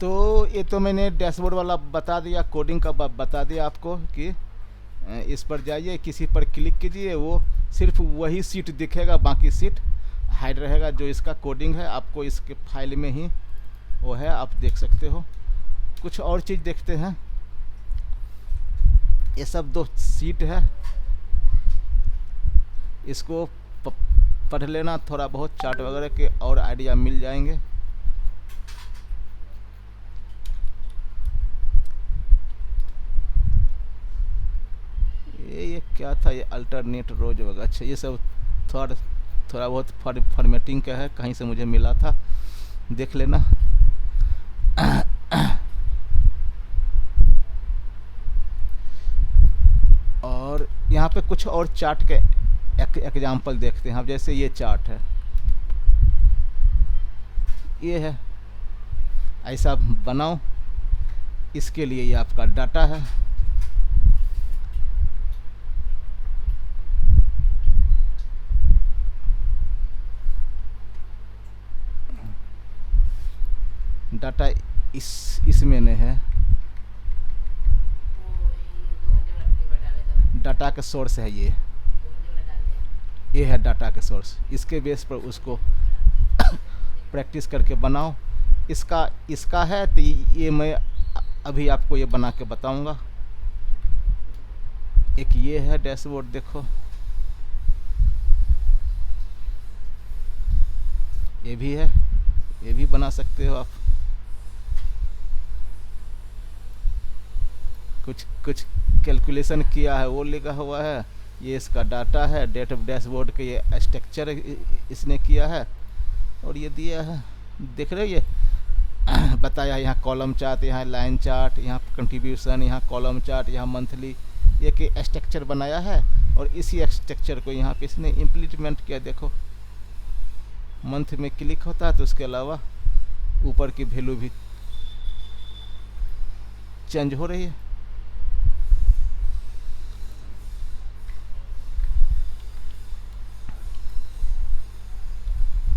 तो ये तो मैंने डैशबोर्ड वाला बता दिया, कोडिंग का बता दिया आपको कि इस पर जाइए, किसी पर क्लिक कीजिए, वो सिर्फ वही सीट दिखेगा, बाकी सीट हाइड रहेगा। जो इसका कोडिंग है आपको इसके फाइल में ही वो है, आप देख सकते हो। कुछ और चीज़ देखते हैं। ये सब 2 सीट है, इसको पढ़ लेना, थोड़ा बहुत चार्ट वगैरह के और आइडिया मिल जाएंगे। ये क्या था, ये अल्टरनेट रोज वगैरह, अच्छा ये सब थोड़ा बहुत फॉर्मेटिंग का है, कहीं से मुझे मिला था, देख लेना। और यहाँ पे कुछ और चार्ट के एग्जाम्पल देखते हैं। अब जैसे ये चार्ट है, ये है, ऐसा बनाओ, इसके लिए ये आपका डाटा है। डाटा इसमें ने है, डाटा का सोर्स है ये है डाटा का सोर्स। इसके बेस पर उसको प्रैक्टिस करके बनाओ। इसका है तो ये मैं अभी आपको ये बना के बताऊंगा। एक ये है डैशबोर्ड, देखो ये भी है, ये भी बना सकते हो आप। कुछ कैलकुलेशन किया है वो लिखा हुआ है। ये इसका डाटा है, डेट ऑफ डैशबोर्ड के ये स्ट्रक्चर इसने किया है और ये दिया है, देख रहे हो ये बताया। यहाँ कॉलम चार्ट, यहाँ लाइन चार्ट, यहाँ कंट्रीब्यूशन, यहाँ कॉलम चार्ट, यहाँ मंथली, ये कि स्ट्रक्चर बनाया है और इसी स्ट्रक्चर को यहाँ पे इसने इम्प्लीमेंट किया। देखो मंथ में क्लिक होता है तो उसके अलावा ऊपर की वैल्यू भी चेंज हो रही है।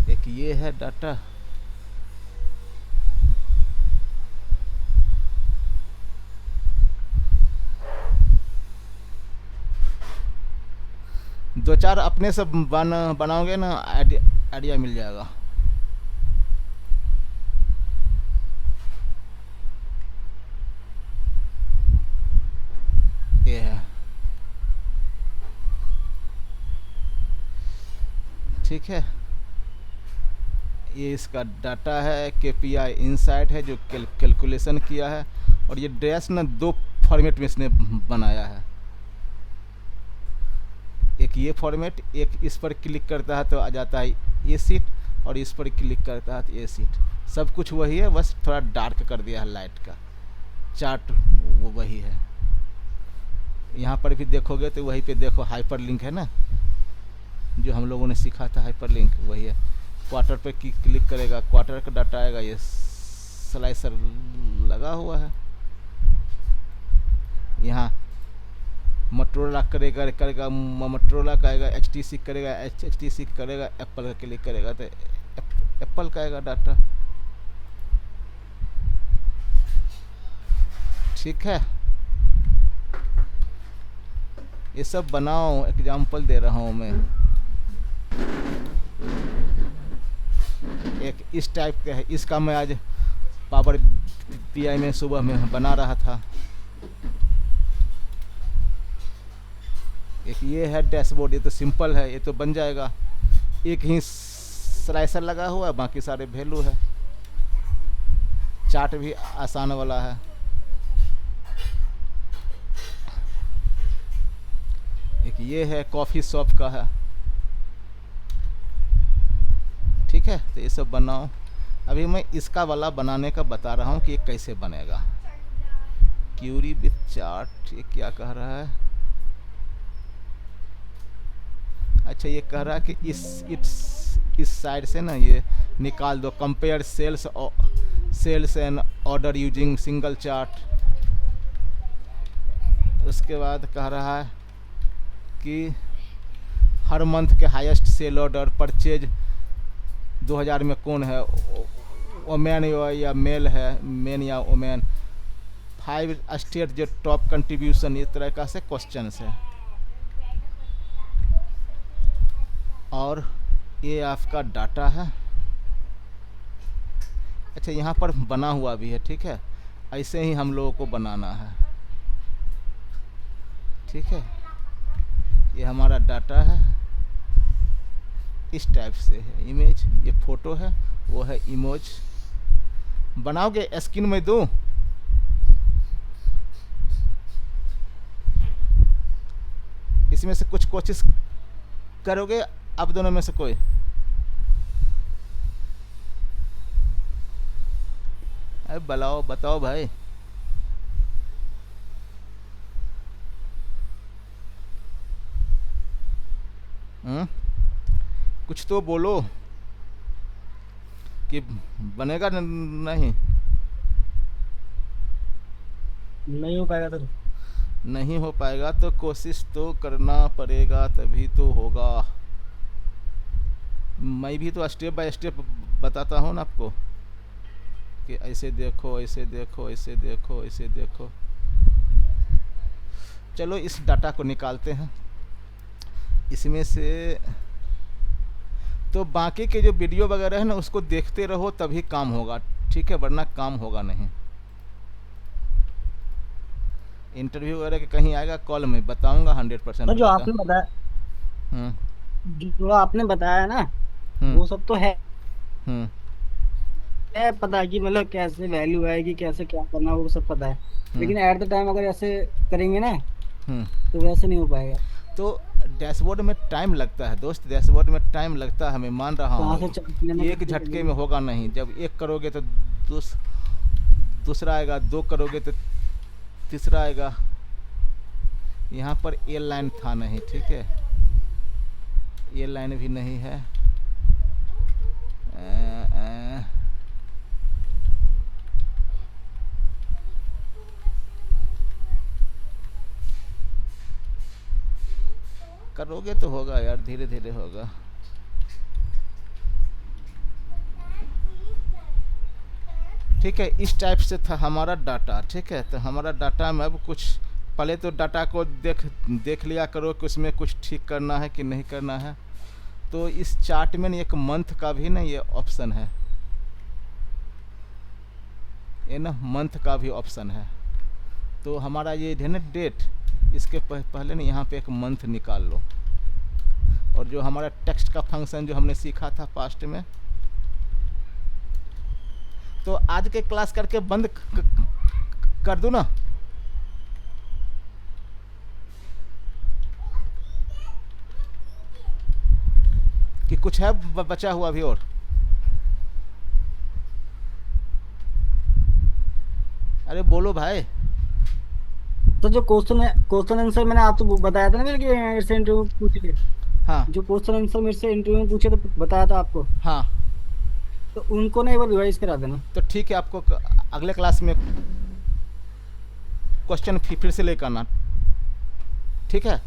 एक ये है डाटा, दो चार अपने से बनाओगे ना, आइडिया मिल जाएगा। ये है, ठीक है। ये इसका डाटा है, KPI इनसाइट है जो कैलकुलेशन किया है। और ये डैश ना 2 फॉर्मेट में इसने बनाया है, एक ये फॉर्मेट, एक इस पर क्लिक करता है तो आ जाता है ये सीट, और इस पर क्लिक करता है तो ये सीट। सब कुछ वही है, बस थोड़ा डार्क कर दिया है लाइट का। चार्ट वो वही है। यहाँ पर भी देखोगे तो वहीं पे देखो हाइपर लिंक है ना, जो हम लोगों ने सीखा था, हाइपर लिंक वही है। क्वार्टर पे क्लिक करेगा, क्वार्टर का डाटा आएगा, ये स्लाइसर लगा हुआ है। यहाँ मोटरोला करेगा मोटरोला का आएगा, HTC करेगा HTC करेगा, एप्पल का क्लिक करेगा तो एप्पल का आएगा डाटा। ठीक है, ये सब बनाओ, एग्जाम्पल दे रहा हूँ मैं। एक इस टाइप का है, इसका मैं आज पावर BI में सुबह में बना रहा था। एक ये है डैशबोर्ड, ये तो सिंपल है, ये तो बन जाएगा। एक ही स्लाइसर लगा हुआ है, बाकी सारे वैल्यू है। चार्ट भी आसान वाला है। एक ये है कॉफ़ी शॉप का है। ठीक है, तो ये सब बनाओ। अभी मैं इसका वाला बनाने का बता रहा हूँ कि ये कैसे बनेगा। क्यूरी विथ चार्ट, ये क्या कह रहा है? अच्छा, ये कह रहा है कि इस साइड से ना ये निकाल दो, compare sales and order using single chart. उसके बाद कह रहा है कि हर मंथ के हाईएस्ट सेल ऑर्डर परचेज 2000 में कौन है ओमेन या मेल है, मेन या ओमेन, 5 स्टेट जो टॉप कंट्रीब्यूशन, इस तरह का से क्वेश्चन है। और ये आपका डाटा है। अच्छा, यहाँ पर बना हुआ भी है, ठीक है, ऐसे ही हम लोगों को बनाना है, ठीक है। ये हमारा डाटा है, इस टाइप से है। इमेज, ये फोटो है, वो है इमेज। बनाओगे, स्क्रीन में दूं? इसमें से कुछ कोशिश करोगे आप दोनों में से कोई? अरे बताओ बताओ भाई। कुछ तो बोलो कि बनेगा नहीं? नहीं हो पाएगा तो नहीं हो पाएगा तो कोशिश तो करना पड़ेगा, तभी तो होगा। मैं भी तो स्टेप बाय स्टेप बताता हूँ ना आपको कि ऐसे देखो, ऐसे देखो, ऐसे देखो, ऐसे देखो। चलो इस डाटा को निकालते हैं इसमें से। तो बाकी के जो वीडियो वगैरह है ना, उसको देखते रहो, तभी काम होगा, ठीक है, वरना काम होगा नहीं। इंटरव्यू वगैरह के कहीं आएगा कॉल में बताऊंगा, 100% जो बताता। आपने बताया, हम्म जो आपने बताया ना, हम्म वो सब तो हम्म है पता है कि मतलब कैसे वैल्यू आएगी, कैसे क्या करना, वो सब पता है। हम्म लेकिन एट द टाइम अगर ऐसे करेंगे ना, हम्म तो वैसे नहीं हो पाएगा। तो डैशबोर्ड में टाइम लगता है दोस्त, डैशबोर्ड में टाइम लगता है, मैं मान रहा कहाँ से हूँ। चार्ट लेना, एक कैसे झटके करना। में होगा नहीं, जब एक करोगे तो दूसरा आएगा, दो करोगे तो तीसरा आएगा। यहाँ पर ए लाइन था नहीं, ठीक है, ये लाइन भी नहीं है। करोगे तो होगा यार, धीरे धीरे होगा। ठीक है, इस टाइप से था हमारा डाटा, ठीक है। तो हमारा डाटा में अब कुछ, पहले तो डाटा को देख लिया करो कि उसमें कुछ ठीक करना है कि नहीं करना है। तो इस चार्ट में एक मंथ का भी ना ये ऑप्शन है, ये ना मंथ का भी ऑप्शन है। तो हमारा ये है ना डेट, इसके पहले ना यहाँ पे एक मंथ निकाल लो। और जो हमारा टेक्स्ट का फंक्शन जो हमने सीखा था पास्ट में, तो आज के क्लास करके बंद कर दूं ना? कि कुछ है बचा हुआ भी? और अरे बोलो भाई। तो जो क्वेश्चन आंसर मैंने आपसे बताया था ना, मेरे कि इससे इंटरव्यू पूछे, हाँ जो क्वेश्चन आंसर मेरे से इंटरव्यू में पूछे तो बताया था आपको, हाँ, तो उनको ना एक बार रिवाइज करा देना। तो ठीक है, आपको अगले क्लास में क्वेश्चन फिर से लेकर आना, ठीक है।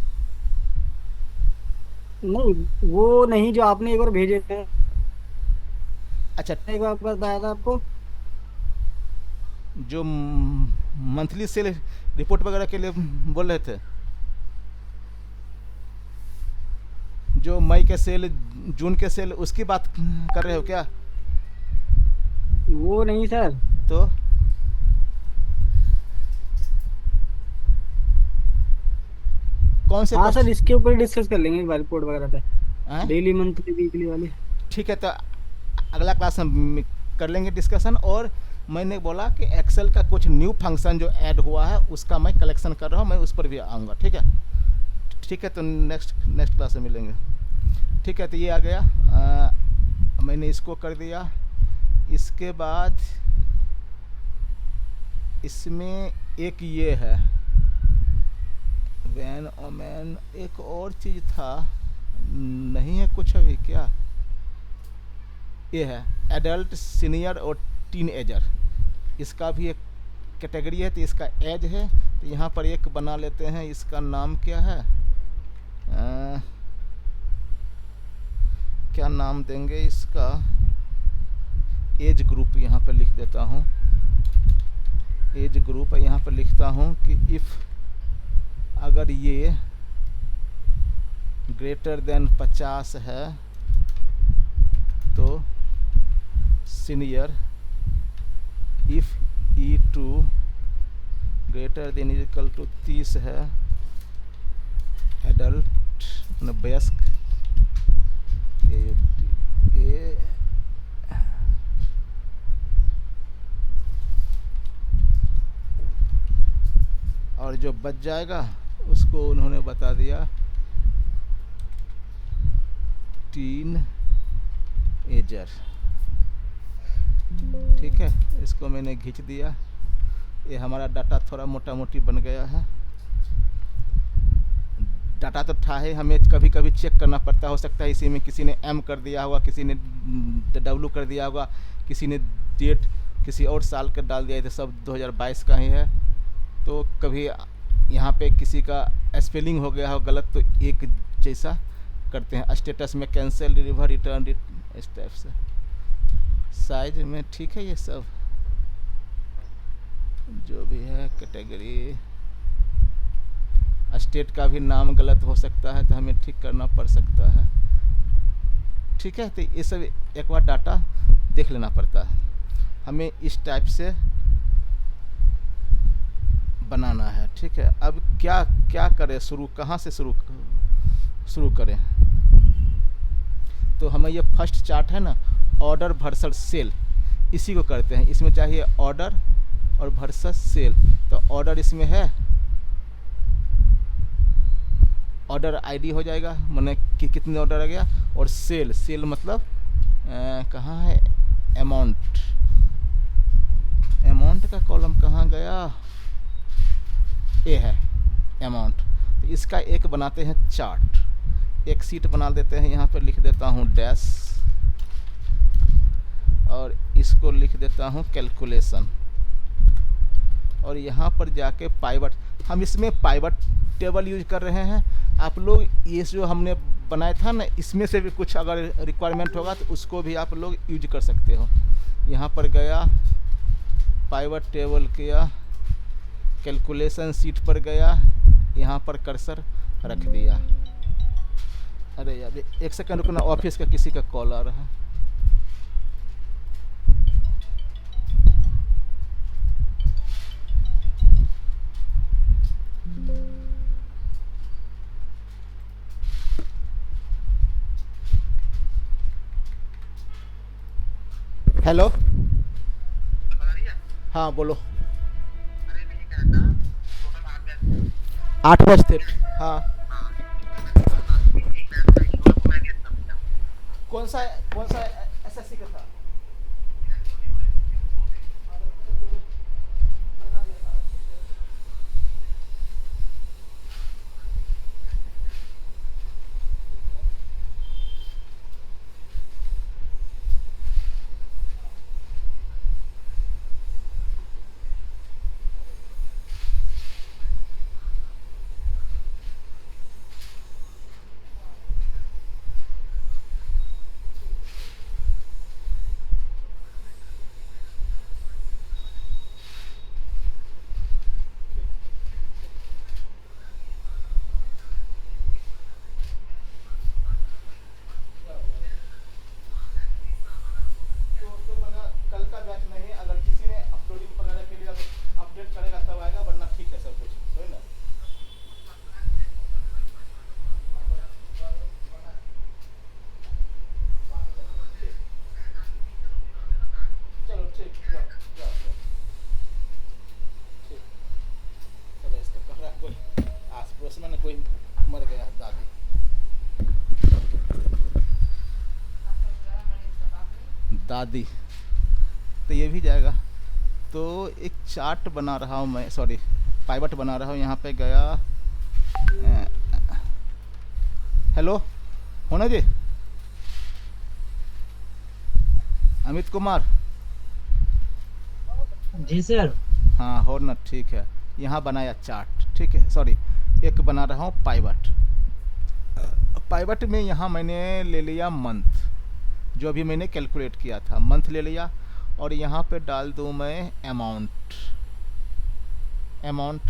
नहीं, वो नहीं, जो आपने एक बार भेजे थे, अच्छा, एक बार बताया था आपको। जो मंथली सेल रिपोर्ट वगैरह के लिए बोल रहे थे, जो मई के सेल, जून के सेल, उसकी बात कर रहे हो क्या? वो नहीं सर। तो कौन से हाँ सर, क्वेश्चन? इसके ऊपर डिस्कस कर लेंगे एक बार रिपोर्ट वगैरह पे, हैं? डेली, मंथली, वीकली वाली। ठीक है, तो अगला क्लास में कर लेंगे डिस्कशन। और मैंने बोला कि एक्सेल का कुछ न्यू फंक्शन जो ऐड हुआ है उसका मैं कलेक्शन कर रहा हूँ, मैं उस पर भी आऊँगा, ठीक है। ठीक है, तो नेक्स्ट क्लास में मिलेंगे। ठीक है, तो ये आ गया, मैंने इसको कर दिया। इसके बाद इसमें एक ये है वैन ओमैन, एक और चीज़ था, नहीं है कुछ अभी क्या? ये है एडल्ट, सीनियर और टीन एजर, इसका भी एक कैटेगरी है। तो इसका एज है, तो यहाँ पर एक बना लेते हैं, इसका नाम क्या है, क्या नाम देंगे इसका? एज ग्रुप यहाँ पर लिख देता हूँ। एज ग्रुप यहाँ पर लिखता हूँ कि इफ़ अगर ये ग्रेटर देन 50 है तो senior, if E2 greater than equal to 30 है एडल्ट वयस्क, ये और जो बच जाएगा उसको उन्होंने बता दिया टीन एजर। ठीक है, इसको मैंने खींच दिया। ये हमारा डाटा थोड़ा मोटा मोटी बन गया है। डाटा तो था है, हमें कभी कभी चेक करना पड़ता, हो सकता है इसी में किसी ने M कर दिया होगा, किसी ने W कर दिया होगा, किसी ने डेट किसी और साल का डाल दिया, तो सब 2022 का ही है। तो कभी यहाँ पे किसी का स्पेलिंग हो गया हो गलत तो एक जैसा करते हैं। स्टेटस में कैंसिल, डिलीवर, रिटर्न, इस टाइप से। साइज में ठीक है ये सब जो भी है। कैटेगरी, स्टेट का भी नाम गलत हो सकता है तो हमें ठीक करना पड़ सकता है। ठीक है, तो ये सब एक बार डाटा देख लेना पड़ता है। हमें इस टाइप से बनाना है। ठीक है, अब क्या क्या करें, कहाँ से शुरू करें। तो हमें ये फर्स्ट चार्ट है ना, ऑर्डर वर्सेस सेल, इसी को करते हैं। इसमें चाहिए ऑर्डर और वर्सेस सेल। तो ऑर्डर इसमें है, ऑर्डर आईडी हो जाएगा, मैंने कि कितने ऑर्डर आ गया। और सेल मतलब कहाँ है, अमाउंट का कॉलम कहाँ गया, ये है अमाउंट। तो इसका एक बनाते हैं चार्ट, एक सीट बना देते हैं। यहाँ पर लिख देता हूँ डैश और इसको लिख देता हूँ कैलकुलेशन। और यहाँ पर जाके पाइवट, हम इसमें पाइवट टेबल यूज कर रहे हैं। आप लोग ये जो हमने बनाया था ना, इसमें से भी कुछ अगर रिक्वायरमेंट होगा तो उसको भी आप लोग यूज कर सकते हो। यहाँ पर गया, पाइवट टेबल किया, कैलकुलेशन सीट पर गया, यहाँ पर कर्सर रख दिया। अरे यार एक सेकंड रुकना, ऑफिस का किसी का कॉल आ रहा है। हेलो, हाँ बोलो। 8 बजे थे। हाँ, कौन सा एसएससी का था। कल का बैच नहीं, अगर किसी ने अपलोडिंग वगैरह के लिए अपडेट करेगा तब आएगा, वरना ठीक है सब कुछ, सही ना। चलो ठीक, जाओ ठीक। चलो इसका कह रहा कोई आस पड़ोस में ना कोई मर गया दादी। दादी तो ये भी जाएगा। तो एक चार्ट बना रहा हूँ मैं, सॉरी पाइवट बना रहा हूँ। यहाँ पे गया, हेलो होना जी, अमित कुमार। जी सर। हाँ हो ना, ठीक है। यहाँ बनाया चार्ट, ठीक है, सॉरी एक बना रहा हूँ पाइवट। पाइवट में यहाँ मैंने ले लिया मंथ, जो अभी मैंने कैलकुलेट किया था, मंथ ले लिया। और यहाँ पे डाल दूँ मैं अमाउंट। अमाउंट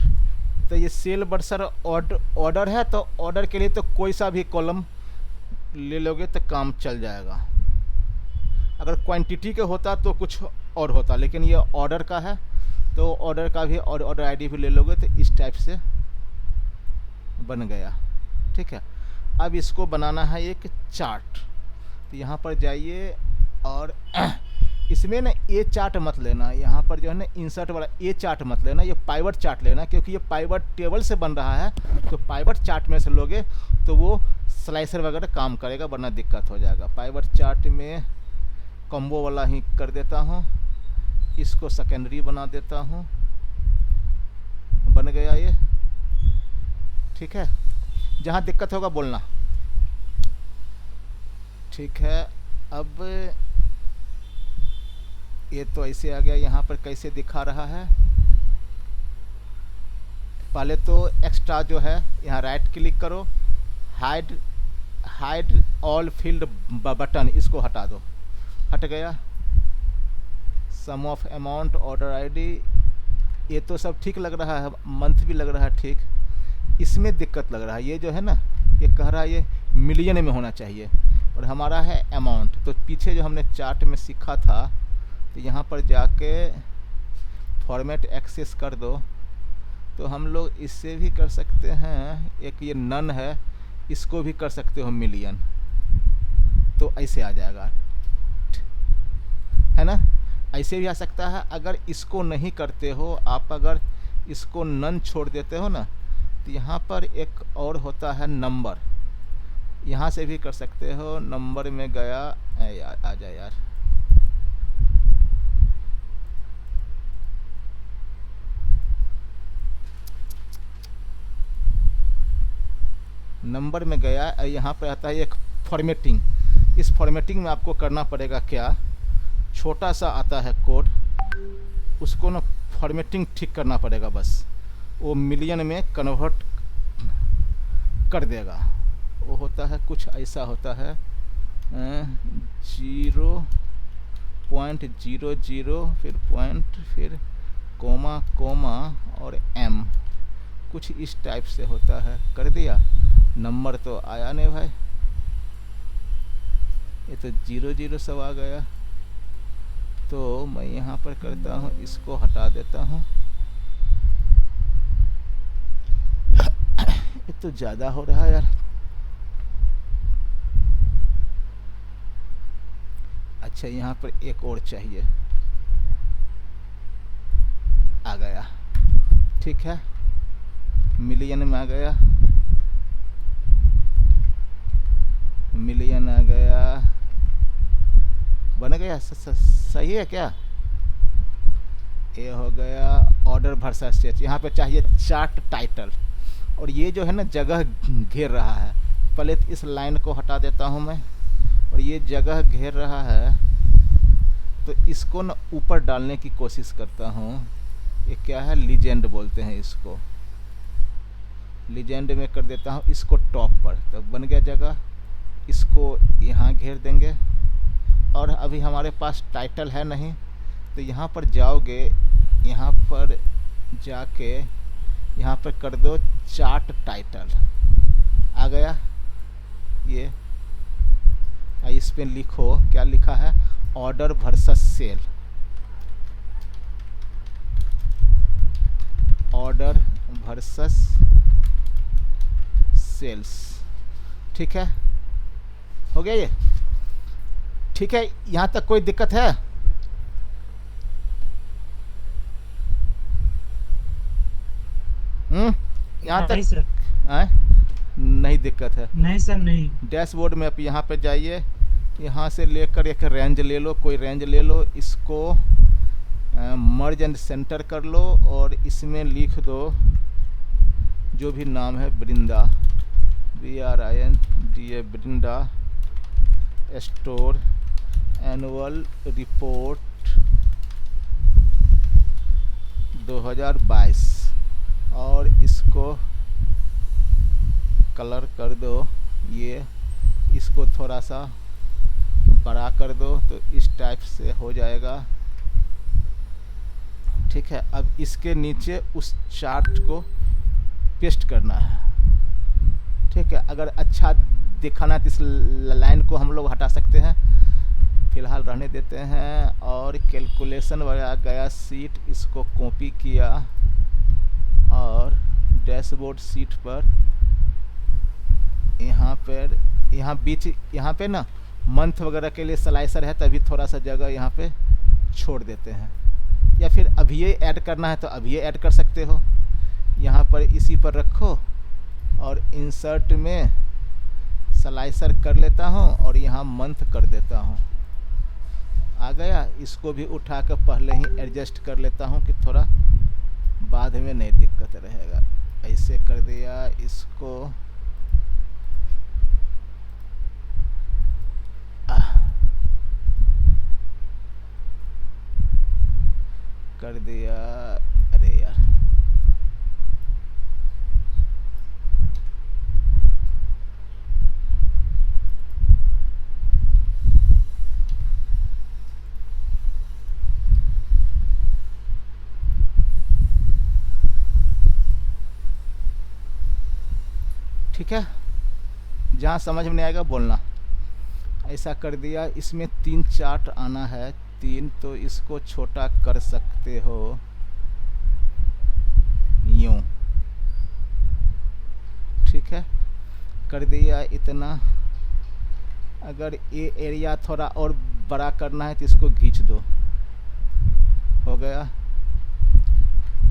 तो ये सेल बर्सर ऑर्डर है, तो ऑर्डर के लिए तो कोई सा भी कॉलम ले लोगे तो काम चल जाएगा। अगर क्वांटिटी के होता तो कुछ और होता, लेकिन ये ऑर्डर का है तो ऑर्डर का भी और ऑर्डर आईडी भी ले लोगे तो इस टाइप से बन गया। ठीक है, अब इसको बनाना है एक चार्ट। तो यहाँ पर जाइए और इसमें ना ए चार्ट मत लेना, यहाँ पर जो है ना इंसर्ट वाला ए चार्ट मत लेना, ये पाइवट चार्ट लेना, क्योंकि ये पाइवट टेबल से बन रहा है। तो पाइवट चार्ट में से लोगे तो वो स्लाइसर वगैरह काम करेगा, वरना दिक्कत हो जाएगा। पाइवट चार्ट में कॉम्बो वाला ही कर देता हूँ, इसको सेकेंडरी बना देता हूँ, बन गया ये। ठीक है, जहाँ दिक्कत होगा बोलना। ठीक है, अब ये तो ऐसे आ गया। यहाँ पर कैसे दिखा रहा है, पहले तो एक्स्ट्रा जो है यहाँ राइट क्लिक करो, हाइड ऑल फील्ड बटन, इसको हटा दो, हट गया। सम ऑफ अमाउंट, ऑर्डर आईडी, ये तो सब ठीक लग रहा है, मंथ भी लग रहा है ठीक। इसमें दिक्कत लग रहा है, ये जो है ना ये कह रहा है ये मिलियन में होना चाहिए और हमारा है अमाउंट। तो पीछे जो हमने चार्ट में सीखा था, तो यहाँ पर जाके फॉर्मेट एक्सेस कर दो, तो हम लोग इससे भी कर सकते हैं। एक ये नन है, इसको भी कर सकते हो मिलियन, तो ऐसे आ जाएगा, है ना। ऐसे भी आ सकता है। अगर इसको नहीं करते हो आप, अगर इसको नन छोड़ देते हो ना, तो यहाँ पर एक और होता है नंबर, यहाँ से भी कर सकते हो। नंबर में गया, यार आ जा यार, नंबर में गया। यहाँ पर आता है एक फॉर्मेटिंग। इस फॉर्मेटिंग में आपको करना पड़ेगा क्या, छोटा सा आता है कोड, उसको ना फॉर्मेटिंग ठीक करना पड़ेगा, बस वो मिलियन में कन्वर्ट कर देगा। वो होता है कुछ ऐसा होता है 0.00 फिर पॉइंट फिर कोमा कोमा और एम, कुछ इस टाइप से होता है। कर दिया, नंबर तो आया नहीं भाई, ये तो 00 सब आ गया। तो मैं यहाँ पर करता हूँ, इसको हटा देता हूँ, ये तो ज़्यादा हो रहा है यार। अच्छा, यहाँ पर एक और चाहिए, आ गया। ठीक है, मिलियन में आ गया, मिलियन आ गया, बन गया। सही है क्या, ये हो गया ऑर्डर वर्सेस सेट। यहाँ पे चाहिए चार्ट टाइटल, और ये जो है ना जगह घेर रहा है। पहले इस लाइन को हटा देता हूँ मैं, और ये जगह घेर रहा है तो इसको ना ऊपर डालने की कोशिश करता हूँ। ये क्या है, लीजेंड बोलते हैं इसको, लीजेंड में कर देता हूँ इसको टॉप पर, तो बन गया जगह। इसको यहाँ घेर देंगे, और अभी हमारे पास टाइटल है नहीं, तो यहाँ पर जाओगे, यहाँ पर जाके यहाँ पर कर दो चार्ट टाइटल, आ गया ये। इस पे लिखो, क्या लिखा है, order versus sale, order versus sales. ठीक है, हो गया ये। ठीक है, यहाँ तक कोई दिक्कत है? यहाँ तक नहीं सर, नहीं दिक्कत है। नहीं सर, नहीं। डैशबोर्ड में आप यहाँ पे जाइए, यहाँ से लेकर एक रेंज ले लो, कोई रेंज ले लो, इसको मर्ज एंड सेंटर कर लो, और इसमें लिख दो जो भी नाम है, वृंदा, BRINDA, वृंदा स्टोर एनुअल रिपोर्ट 2022, और इसको कलर कर दो, ये इसको थोड़ा सा बड़ा कर दो, तो इस टाइप से हो जाएगा। ठीक है, अब इसके नीचे उस चार्ट को पेस्ट करना है। ठीक है, अगर अच्छा दिखाना है तो इस लाइन को हम लोग हटा सकते हैं, फिलहाल रहने देते हैं। और कैलकुलेशन वाला गया सीट, इसको कॉपी किया और डैशबोर्ड सीट पर यहाँ बीच यहाँ पे ना मंथ वगैरह के लिए स्लाइसर है, तभी थोड़ा सा जगह यहाँ पे छोड़ देते हैं। या फिर अभी ये ऐड करना है तो अभी ये ऐड कर सकते हो। यहाँ पर इसी पर रखो और इंसर्ट में स्लाइसर कर लेता हूँ और यहाँ मंथ कर देता हूँ। आ गया। इसको भी उठा कर पहले ही एडजस्ट कर लेता हूँ कि थोड़ा बाद में नहीं दिक्कत रहेगा। ऐसे कर दिया, इसको कर दिया। अरे यार, ठीक है, जहाँ समझ में नहीं आएगा बोलना। ऐसा कर दिया। इसमें 3 चार्ट आना है, 3, तो इसको छोटा कर सकते हो यूं। ठीक है, कर दिया इतना। अगर ये एरिया थोड़ा और बड़ा करना है तो इसको खींच दो। हो गया।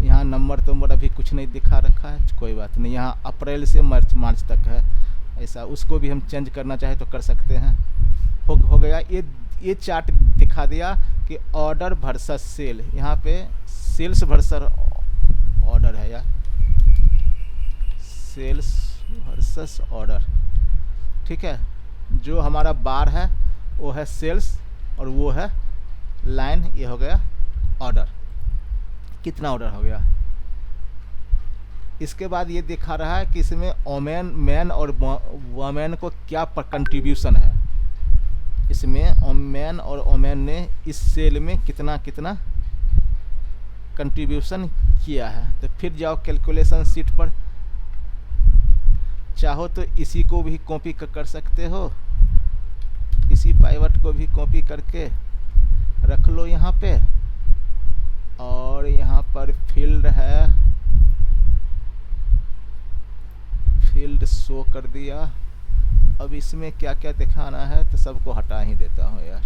यहाँ नंबर तो अभी कुछ नहीं दिखा रखा है, कोई बात नहीं। यहाँ अप्रैल से मार्च तक है, ऐसा उसको भी हम चेंज करना चाहे तो कर सकते हैं। हो गया। ये चार्ट दिखा दिया कि ऑर्डर वर्सेस सेल। यहाँ पे सेल्स वर्सेस ऑर्डर है यार, सेल्स वर्सेस ऑर्डर। ठीक है, जो हमारा बार है वो है सेल्स और वो है लाइन, ये हो गया ऑर्डर। कितना ऑर्डर हो गया। इसके बाद ये दिखा रहा है कि इसमें मैन और वुमेन को क्या कंट्रीब्यूशन है। इसमें मैन और वुमेन ने इस सेल में कितना कितना कंट्रीब्यूशन किया है। तो फिर जाओ कैलकुलेशन शीट पर, चाहो तो इसी को भी कॉपी कर सकते हो, इसी पाइवट को भी कॉपी करके रख लो यहाँ पे। और यहाँ पर फील्ड है, फील्ड शो कर दिया। अब इसमें क्या क्या दिखाना है तो सबको हटा ही देता हूँ यार।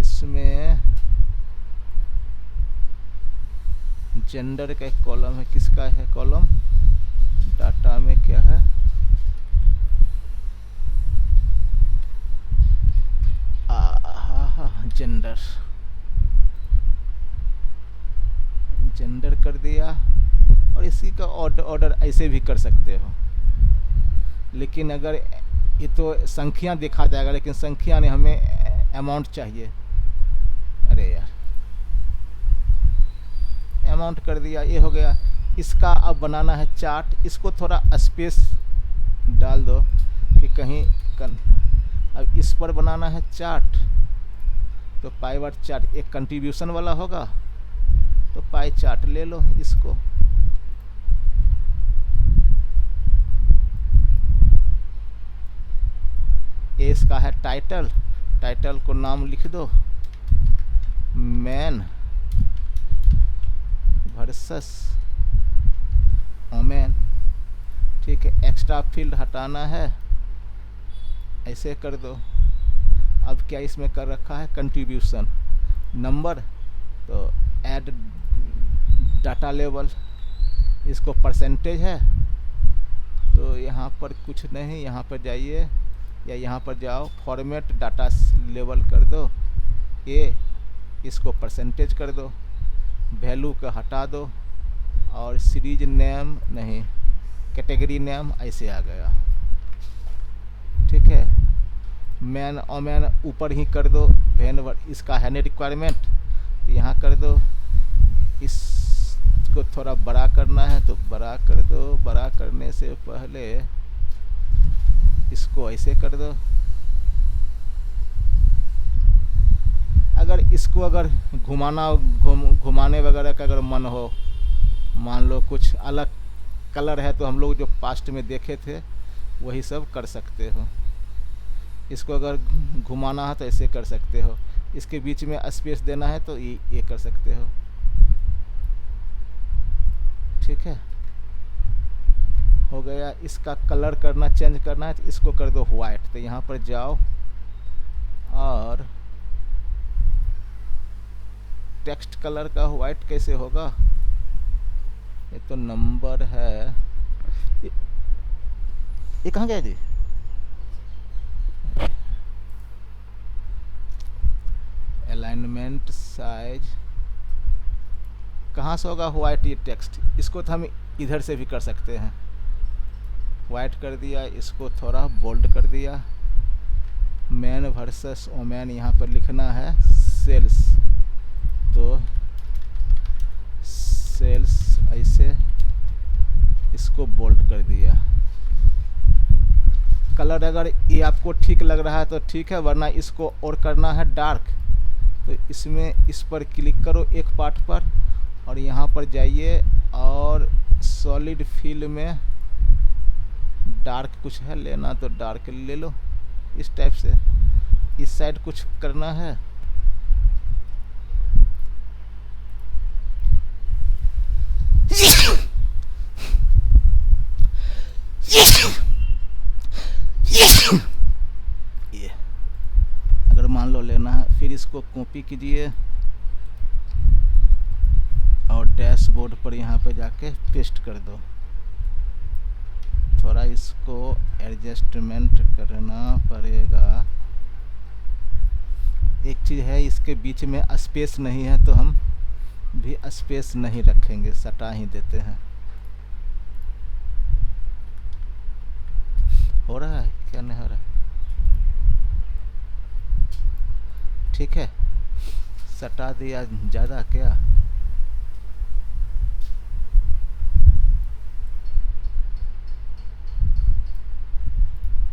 इसमें जेंडर का एक कॉलम है, किसका है कॉलम, डाटा में क्या है, जेंडर, जेंडर कर दिया। और इसी का ऑर्डर ऐसे भी कर सकते हो, लेकिन अगर ये तो संख्या दिखा जाएगा, लेकिन संख्या ने हमें अमाउंट चाहिए। अरे यार, अमाउंट कर दिया, ये हो गया। इसका अब बनाना है चार्ट। इसको थोड़ा स्पेस डाल दो कि कहीं अब इस पर बनाना है चार्ट। तो पाइवट चार्ट एक कंट्रीब्यूशन वाला होगा, तो पाई चार्ट ले लो इसको। ये इसका है टाइटल, टाइटल को नाम लिख दो मैन वर्सेस वुमेन। ठीक है, एक्स्ट्रा फील्ड हटाना है, ऐसे कर दो। अब क्या इसमें कर रखा है कंट्रीब्यूशन नंबर, तो ऐड डाटा लेवल, इसको परसेंटेज है। तो यहाँ पर कुछ नहीं, यहाँ पर जाइए या यहाँ पर जाओ, फॉर्मेट डाटा लेवल कर दो, ये इसको परसेंटेज कर दो, वैल्यू का हटा दो, और सीरीज नेम नहीं, कैटेगरी नेम ऐसे आ गया। ठीक है, मैन और मैन ऊपर ही कर दो, वैन इसका है नहीं रिक्वायरमेंट, तो यहाँ कर दो। इसको थोड़ा बड़ा करना है तो बड़ा कर दो, बड़ा करने से पहले इसको ऐसे कर दो। अगर इसको अगर घुमाने वगैरह का अगर मन हो, मान लो कुछ अलग कलर है तो हम लोग जो पास्ट में देखे थे वही सब कर सकते हो। इसको अगर घुमाना है तो ऐसे कर सकते हो, इसके बीच में स्पेस देना है तो ये कर सकते हो। ठीक है, हो गया। इसका कलर करना, चेंज करना है तो इसको कर दो वाइट। तो यहाँ पर जाओ और टेक्स्ट कलर का वाइट कैसे होगा, ये तो नंबर है। ये कहाँ गया जी? अलाइनमेंट, साइज, कहाँ से होगा वाइट ये टेक्स्ट? इसको तो हम इधर से भी कर सकते हैं। वाइट कर दिया, इसको थोड़ा बोल्ड कर दिया। मैन वर्सेस वोमेन यहाँ पर लिखना है सेल्स, तो सेल्स ऐसे इसको बोल्ड कर दिया। कलर अगर ये आपको ठीक लग रहा है तो ठीक है, वरना इसको और करना है डार्क। तो इसमें इस पर क्लिक करो एक पार्ट पर और यहाँ पर जाइए और सॉलिड फिल में डार्क कुछ है लेना तो डार्क ले लो। इस टाइप से इस साइड कुछ करना है। ये अगर मान लो लेना है, फिर इसको कॉपी कीजिए और डैशबोर्ड पर यहाँ पे जाके पेस्ट कर दो। थोड़ा इसको एडजस्टमेंट करना पड़ेगा। एक चीज़ है, इसके बीच में स्पेस नहीं है तो हम भी स्पेस नहीं रखेंगे, सटा ही देते हैं। हो रहा है क्या? नहीं हो रहा है? ठीक है, सटा दिया। ज़्यादा क्या?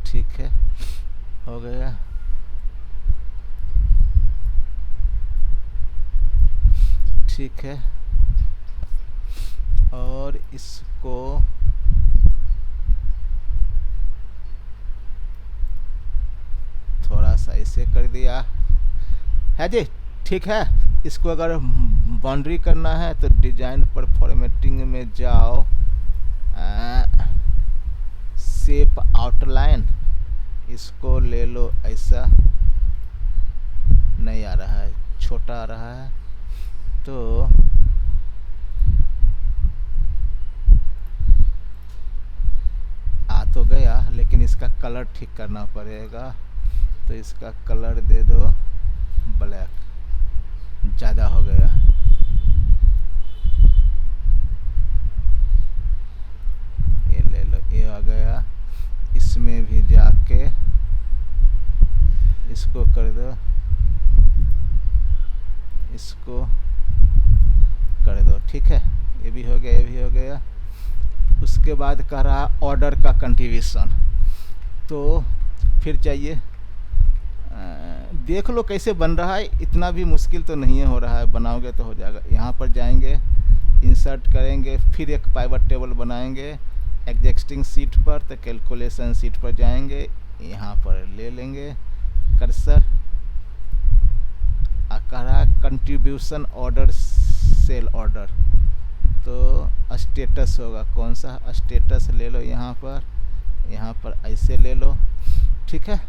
ठीक है, हो गया। ठीक है, और इसको थोड़ा सा ऐसे कर दिया है जी। ठीक है, इसको अगर बाउंड्री करना है तो डिजाइन पर फॉर्मेटिंग में जाओ, शेप आउटलाइन, इसको ले लो। ऐसा नहीं आ रहा है, छोटा आ रहा है, तो आ तो गया, लेकिन इसका कलर ठीक करना पड़ेगा। तो इसका कलर दे दो ब्लैक, ज़्यादा हो गया। ये ले लो, ये आ गया। इसमें भी जाके इसको कर दो, इसको कर दो। ठीक है, ये भी हो गया, ये भी हो गया। उसके बाद कह रहा ऑर्डर का कंट्रीब्यूशन, तो फिर चाहिए देख लो कैसे बन रहा है। इतना भी मुश्किल तो नहीं है, हो रहा है, बनाओगे तो हो जाएगा। यहाँ पर जाएंगे, इंसर्ट करेंगे, फिर एक पाइवट टेबल बनाएंगे एग्जिस्टिंग सीट पर। तो कैलकुलेशन सीट पर जाएंगे, यहाँ पर ले लेंगे कर्सर। कह रहा है कंट्रीब्यूशन ऑर्डर सेल ऑर्डर, तो स्टेटस होगा। कौन सा स्टेटस ले लो, यहाँ पर ऐसे ले लो। ठीक है,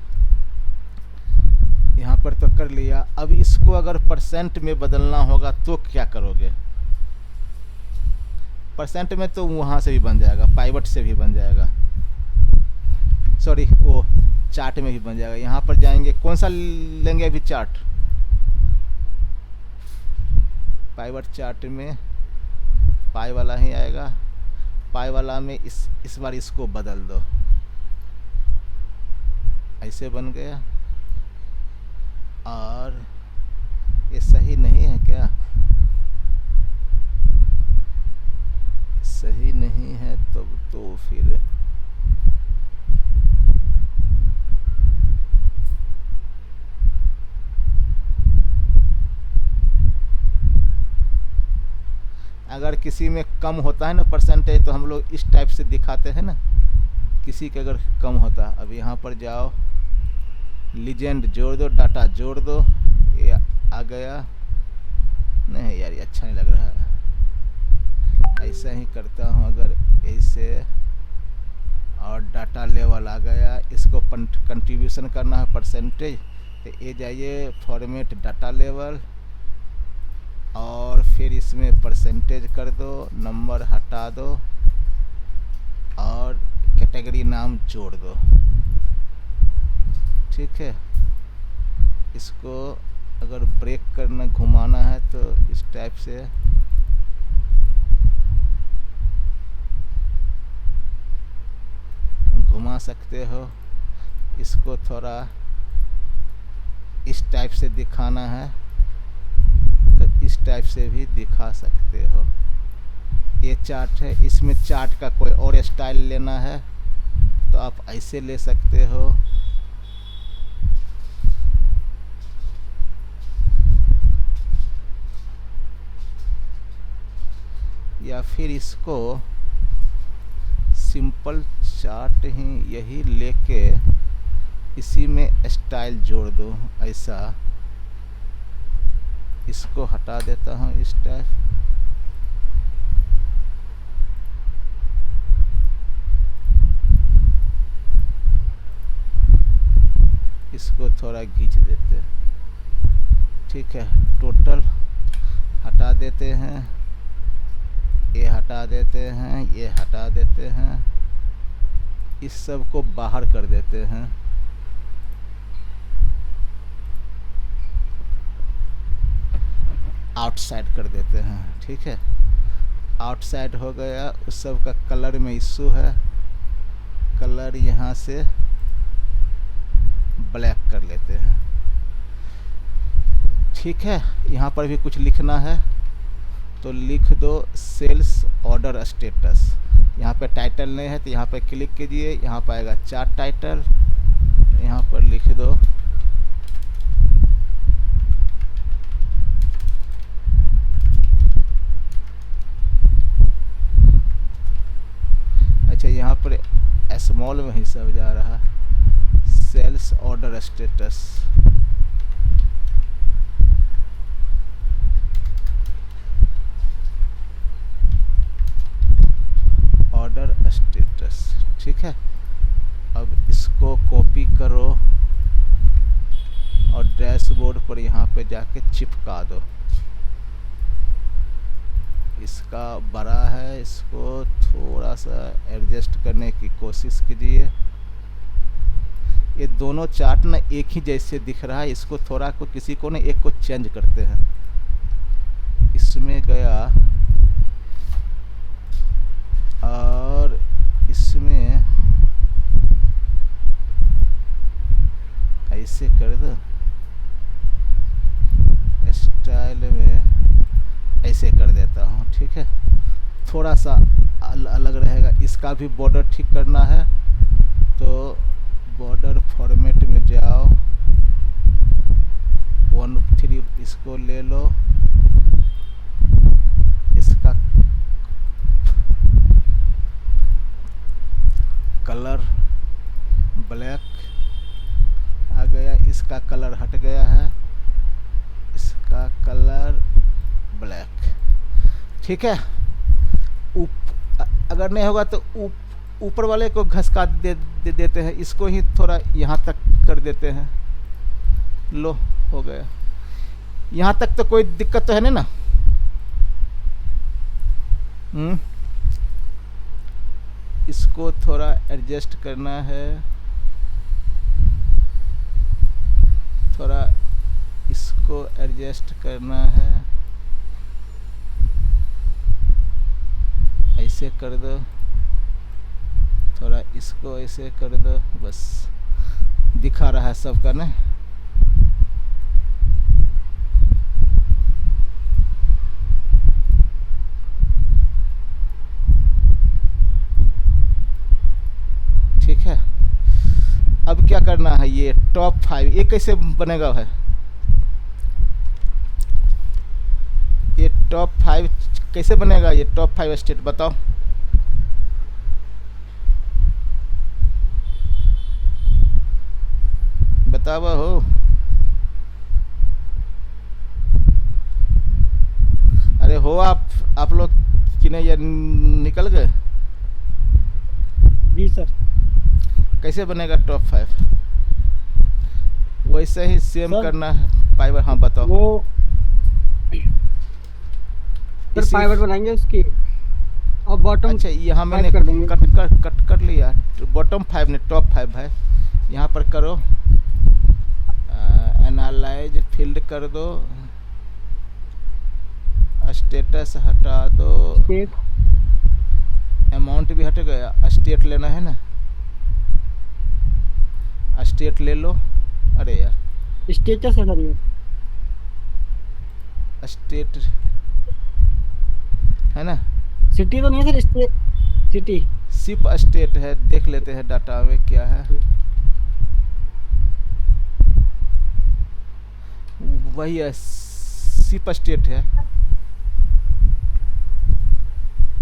यहाँ पर तो कर लिया। अब इसको अगर परसेंट में बदलना होगा तो क्या करोगे? परसेंट में तो वहाँ से भी बन जाएगा, पाइवट से भी बन जाएगा, सॉरी वो चार्ट में भी बन जाएगा। यहाँ पर जाएंगे, कौन सा लेंगे अभी? चार्ट, पाइवट चार्ट में पाई वाला ही आएगा। पाई वाला में इस बार इसको बदल दो, ऐसे बन गया। और ये सही नहीं है क्या? सही नहीं है तो फिर अगर किसी में कम होता है ना परसेंटेज तो हम लोग इस टाइप से दिखाते हैं ना, किसी के अगर कम होता। अब यहाँ पर जाओ, लीजेंड जोड़ दो, डाटा जोड़ दो, ये आ गया। नहीं यार ये अच्छा नहीं लग रहा है, ऐसा ही करता हूँ। अगर ऐसे, और डाटा लेवल आ गया, इसको कंट्रीब्यूशन करना है परसेंटेज, तो ये जाइए फॉर्मेट डाटा लेवल, और फिर इसमें परसेंटेज कर दो, नंबर हटा दो, और कैटेगरी नाम जोड़ दो। ठीक है, इसको अगर ब्रेक करना, घुमाना है तो इस टाइप से घुमा सकते हो। इसको थोड़ा इस टाइप से दिखाना है तो इस टाइप से भी दिखा सकते हो। ये चार्ट है, इसमें चार्ट का कोई और स्टाइल लेना है तो आप ऐसे ले सकते हो। या फिर इसको सिंपल चार्ट ही यही लेके इसी में स्टाइल जोड़ दो ऐसा। इसको हटा देता हूँ इस टाइप। इसको थोड़ा खींच देते हैं। ठीक है, टोटल हटा देते हैं, ये हटा देते हैं, ये हटा देते हैं, इस सब को बाहर कर देते हैं। आउटसाइड कर देते हैं। ठीक है, आउटसाइड हो गया। उस सब का कलर में इशू है, कलर यहाँ से ब्लैक कर लेते हैं। ठीक है, यहाँ पर भी कुछ लिखना है तो लिख दो सेल्स ऑर्डर स्टेटस। यहाँ पे टाइटल नहीं है तो यहाँ पे क्लिक कीजिए, यहाँ पर आएगा चार्ट टाइटल, यहाँ पर लिख दो अच्छा, यहाँ पर स्मॉल में ही सब जा रहा, sales order status. Order status. ठीक है, अब इसको कॉपी करो और डैशबोर्ड पर यहाँ पे जाके चिपका दो। इसका बड़ा है, इसको थोड़ा सा एडजस्ट करने की कोशिश कीजिए। ये दोनों चार्ट ना एक ही जैसे दिख रहा है, इसको थोड़ा को किसी को ना एक को चेंज करते हैं। इसमें गया और इसमें ऐसे कर दो, स्टाइल में ऐसे कर देता हूँ। ठीक है, थोड़ा सा अलग रहेगा। इसका भी बॉर्डर ठीक करना है तो बॉर्डर फॉर्मेट में जाओ, 1-3 इसको ले लो। इसका कलर ब्लैक आ गया, इसका कलर हट गया है, इसका कलर ब्लैक। ठीक है, अगर नहीं होगा तो ऊपर वाले को घसका देते हैं, इसको ही थोड़ा यहाँ तक कर देते हैं। लो, हो गया। यहाँ तक तो कोई दिक्कत तो है नहीं ना? इसको थोड़ा एडजस्ट करना है, थोड़ा इसको एडजस्ट करना है, ऐसे कर दो, थोड़ा इसको ऐसे कर दो, बस दिखा रहा है सबका ना। ठीक है, अब क्या करना है, ये टॉप 5 ये कैसे बनेगा है? ये टॉप 5 कैसे बनेगा ये टॉप 5 स्टेट बताओ। बतावा हो। अरे हो आप लोग कि नहीं, ये निकल गए। जी सर। कैसे बनेगा टॉप 5? वैसे ही सेम सर करना है पाइवर। हाँ बताओ। वो सर इसी पाइवट बनाएंगे उसकी, और बॉटम अच्छा यहाँ मैंने 5 कर देंगे। कट कर लिया। बॉटम 5 ने टॉप 5 है। यहाँ पर करो, एनालाइज फील्ड कर दो, स्टेटस हटा दो, स्टेट। अमाउंट भी हट गया। स्टेट लेना है ना, स्टेट ले लो। अरे यार, स्टेटस है सर ये। स्टेट है ना, सिटी तो नहीं है sir, state city. Ship state है। देख लेते हैं डाटा में क्या है। वही है, सिप स्टेट है।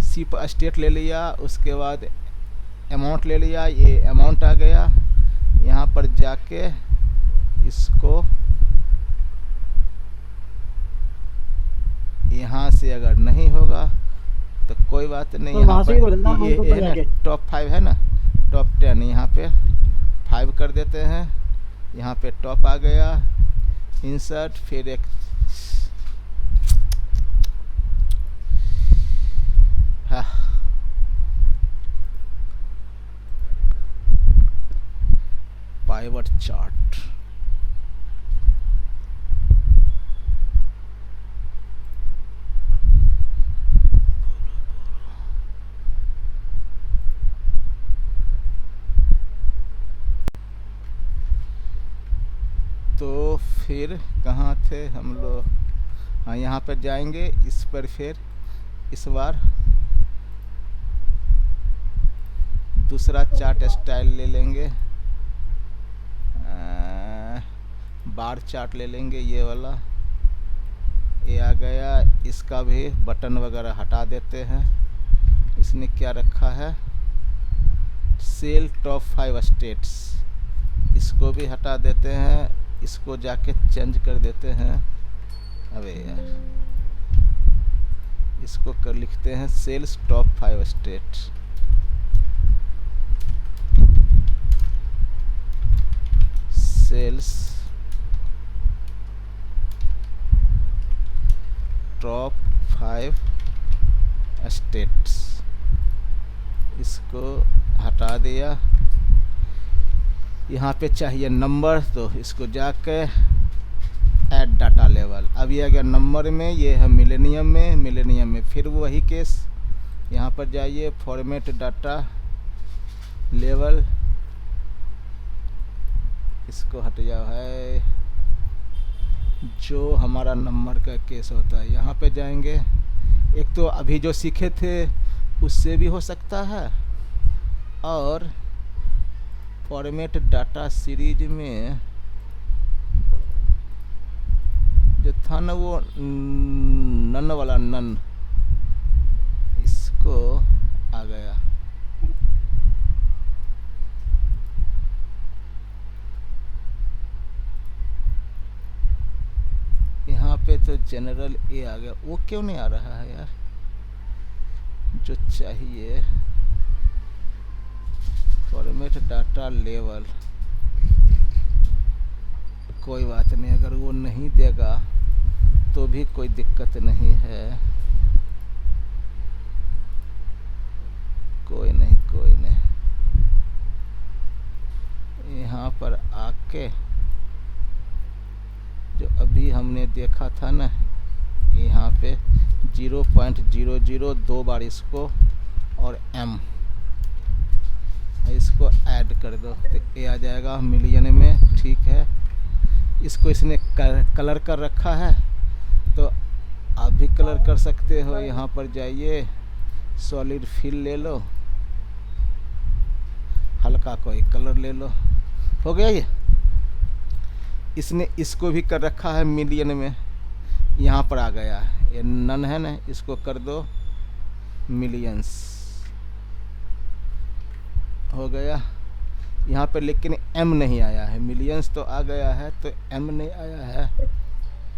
सिप स्टेट ले लिया, उसके बाद अमाउंट ले लिया। ये अमाउंट आ गया। यहाँ पर जाके इसको यहाँ से अगर नहीं होगा तो कोई बात नहीं। तो यहाँ वहां से पर ही बोलना हम ये ऊपर है ना जाके। टॉप 5 है ना, टॉप 10 यहाँ पे 5 कर देते हैं। यहाँ पे टॉप आ गया, इंसर्ट, फिर एक हाँ पाइवट चार्ट। तो फिर कहाँ थे हम लोग? हाँ यहाँ पर जाएंगे, इस पर फिर इस बार दूसरा चार्ट स्टाइल ले लेंगे, बार चार्ट ले लेंगे। ये वाला ये आ गया। इसका भी बटन वगैरह हटा देते हैं। इसने क्या रखा है, सेल टॉप 5 स्टेट्स, इसको भी हटा देते हैं। इसको जाके चेंज कर देते हैं। अबे यार, इसको कर लिखते हैं sales top 5 state. Sales top 5 states, इसको हटा दिया। यहाँ पे चाहिए नंबर, तो इसको जाके ऐड डाटा लेवल। अब ये आ गया नंबर में, ये है मिलेनियम में। मिलेनियम में फिर वही केस, यहाँ पर जाइए फॉर्मेट डाटा लेवल, इसको हट जाओ है, जो हमारा नंबर का केस होता है। यहाँ पे जाएंगे, एक तो अभी जो सीखे थे उससे भी हो सकता है, और फॉर्मेट डाटा सीरीज में जो था ना वो नन वाला, नन, इसको आ गया। यहाँ पे तो जनरल ए आ गया। वो क्यों नहीं आ रहा है यार, जो चाहिए फॉर्मेट डाटा लेवल। कोई बात नहीं, अगर वो नहीं देगा तो भी कोई दिक्कत नहीं है। कोई नहीं, कोई नहीं। यहाँ पर आके जो अभी हमने देखा था ना, यहाँ पे 0.00 दो बार इसको और m, इसको ऐड कर दो तो ये आ जाएगा मिलियन में। ठीक है, इसको इसने कलर कर रखा है, तो आप भी कलर कर सकते हो। यहाँ पर जाइए, सॉलिड फिल ले लो, हल्का कोई कलर ले लो, हो गया ये। इसने इसको भी कर रखा है मिलियन में, यहाँ पर आ गया। ये नन है ना, इसको कर दो मिलियंस, हो गया। यहाँ पर लेकिन एम नहीं आया है, मिलियंस तो आ गया है तो एम नहीं आया है,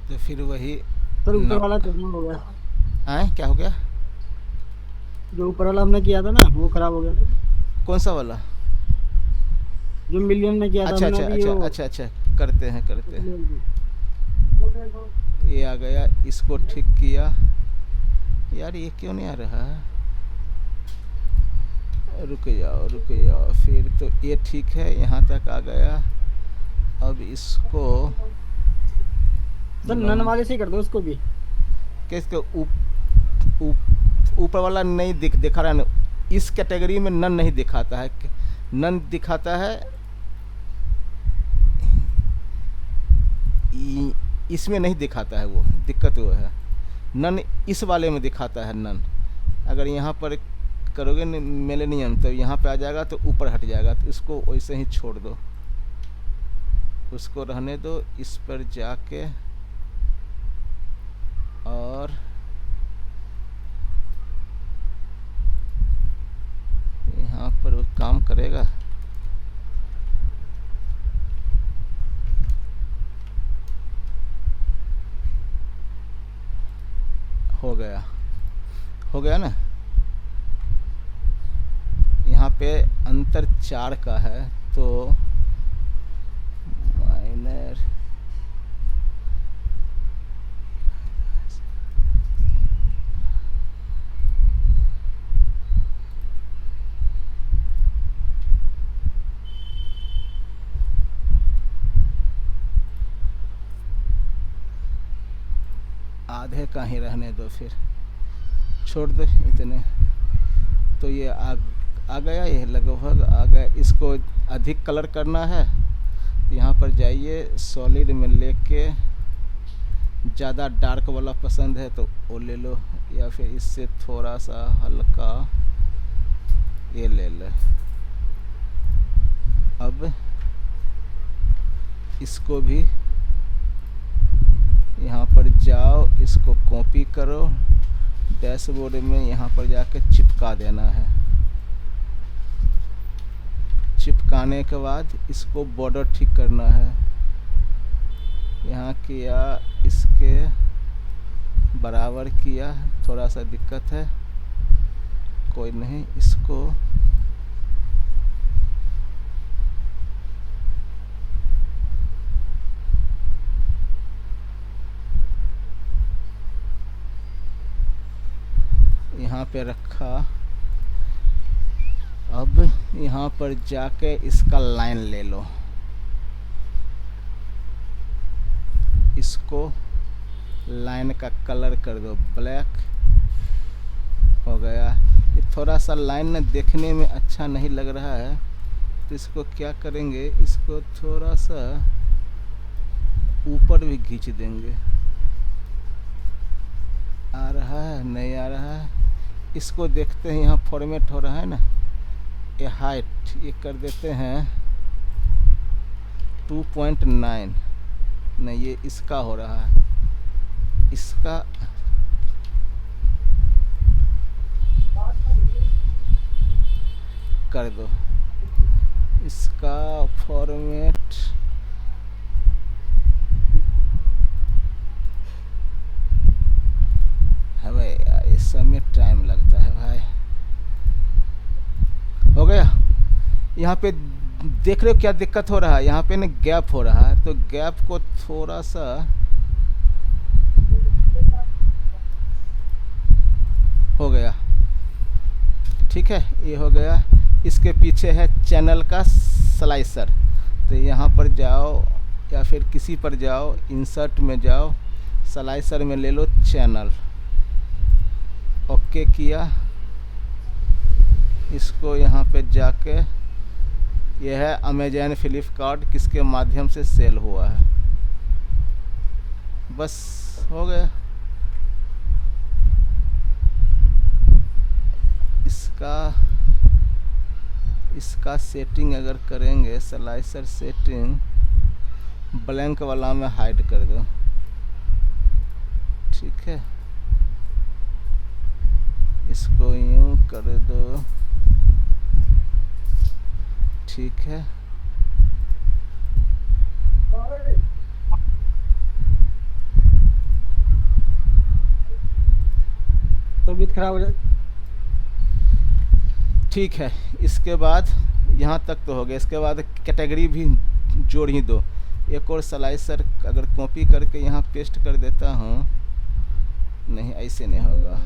तो फिर वही सर ऊपर न वाला खराब हो गया। आए क्या हो गया? जो ऊपर वाला हमने किया था ना वो खराब हो गया। कौन सा वाला? जो मिलियन में किया था अच्छा हमने अच्छा अभी अच्छा वो। अच्छा अच्छा, करते हैं। ये आ गया, इसको ठीक किया। यार ये क्यों नहीं आ रहा है? रुक जाओ, फिर तो ये ठीक है, यहाँ तक आ गया। अब इसको सर नन वाले से ही कर दो उसको भी। किसके ऊपर वाला नहीं दिखा रहा है ना, इस कैटेगरी में नन नहीं दिखाता है, नन दिखाता है इसमें नहीं दिखाता है, वो दिक्कत वो है। नन इस वाले में दिखाता है नन। अगर यहाँ पर करोगे मिलेनियम तो यहाँ पे आ जाएगा, तो ऊपर हट जाएगा, तो इसको वैसे ही छोड़ दो, उसको रहने दो। इस पर जाके और यहाँ पर वो काम करेगा। हो गया ना। यहाँ पे अंतर 4 का है, तो माइनर आधे का ही रहने दो, फिर छोड़ दो इतने। तो ये आ गया, ये लगभग आ गया। इसको अधिक कलर करना है, यहाँ पर जाइए सॉलिड में लेके, ज़्यादा डार्क वाला पसंद है तो वो ले लो, या फिर इससे थोड़ा सा हल्का ये ले लो। अब इसको भी यहाँ पर जाओ, इसको कॉपी करो, डैशबोर्ड में यहाँ पर जाके चिपका देना है। चिपकाने के बाद इसको बॉर्डर ठीक करना है। यहाँ किया, इसके बराबर किया, थोड़ा सा दिक्कत है, कोई नहीं। इसको यहाँ पे रखा। अब यहाँ पर जाके इसका लाइन ले लो, इसको लाइन का कलर कर दो ब्लैक, हो गया। ये थोड़ा सा लाइन देखने में अच्छा नहीं लग रहा है, तो इसको क्या करेंगे, इसको थोड़ा सा ऊपर भी खींच देंगे। आ रहा है नहीं आ रहा है, इसको देखते हैं। यहाँ फॉर्मेट हो रहा है ना, ये हाइट ये कर देते हैं 2.9, नहीं ये इसका हो रहा है, इसका कर दो, इसका फॉर्मेट है भाई यार, इस समय टाइम लगता है भाई। हो गया। यहाँ पे देख रहे हो क्या दिक्कत हो रहा है, यहाँ पे ना गैप हो रहा है, तो गैप को थोड़ा सा हो गया, ठीक है, ये हो गया। इसके पीछे है चैनल का स्लाइसर, तो यहाँ पर जाओ या फिर किसी पर जाओ, इंसर्ट में जाओ, स्लाइसर में ले लो चैनल, ओके किया। इसको यहाँ पे जाके, यह है अमेजन फ्लिपकार्ट किसके माध्यम से सेल हुआ है, बस हो गया। इसका सेटिंग अगर करेंगे, स्लाइसर सेटिंग ब्लैंक वाला में हाइड कर दो, ठीक है। कर दो, ठीक है। तबीयत खराब हो जाए। ठीक है, इसके बाद यहाँ तक तो हो गया। इसके बाद कैटेगरी भी जोड़ ही दो। एक और स्लाइसर अगर कॉपी करके यहाँ पेस्ट कर देता हूँ, नहीं ऐसे नहीं होगा,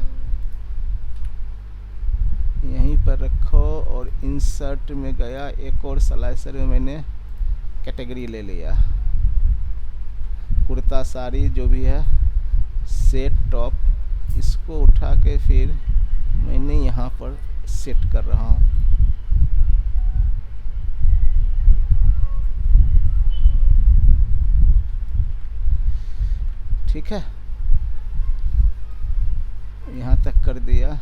यहीं पर रखो और इंसर्ट में गया, एक और स्लाइसर में मैंने कैटेगरी ले लिया, कुर्ता साड़ी जो भी है, सेट टॉप, इसको उठा के फिर मैंने यहाँ पर सेट कर रहा हूँ। ठीक है, यहाँ तक कर दिया,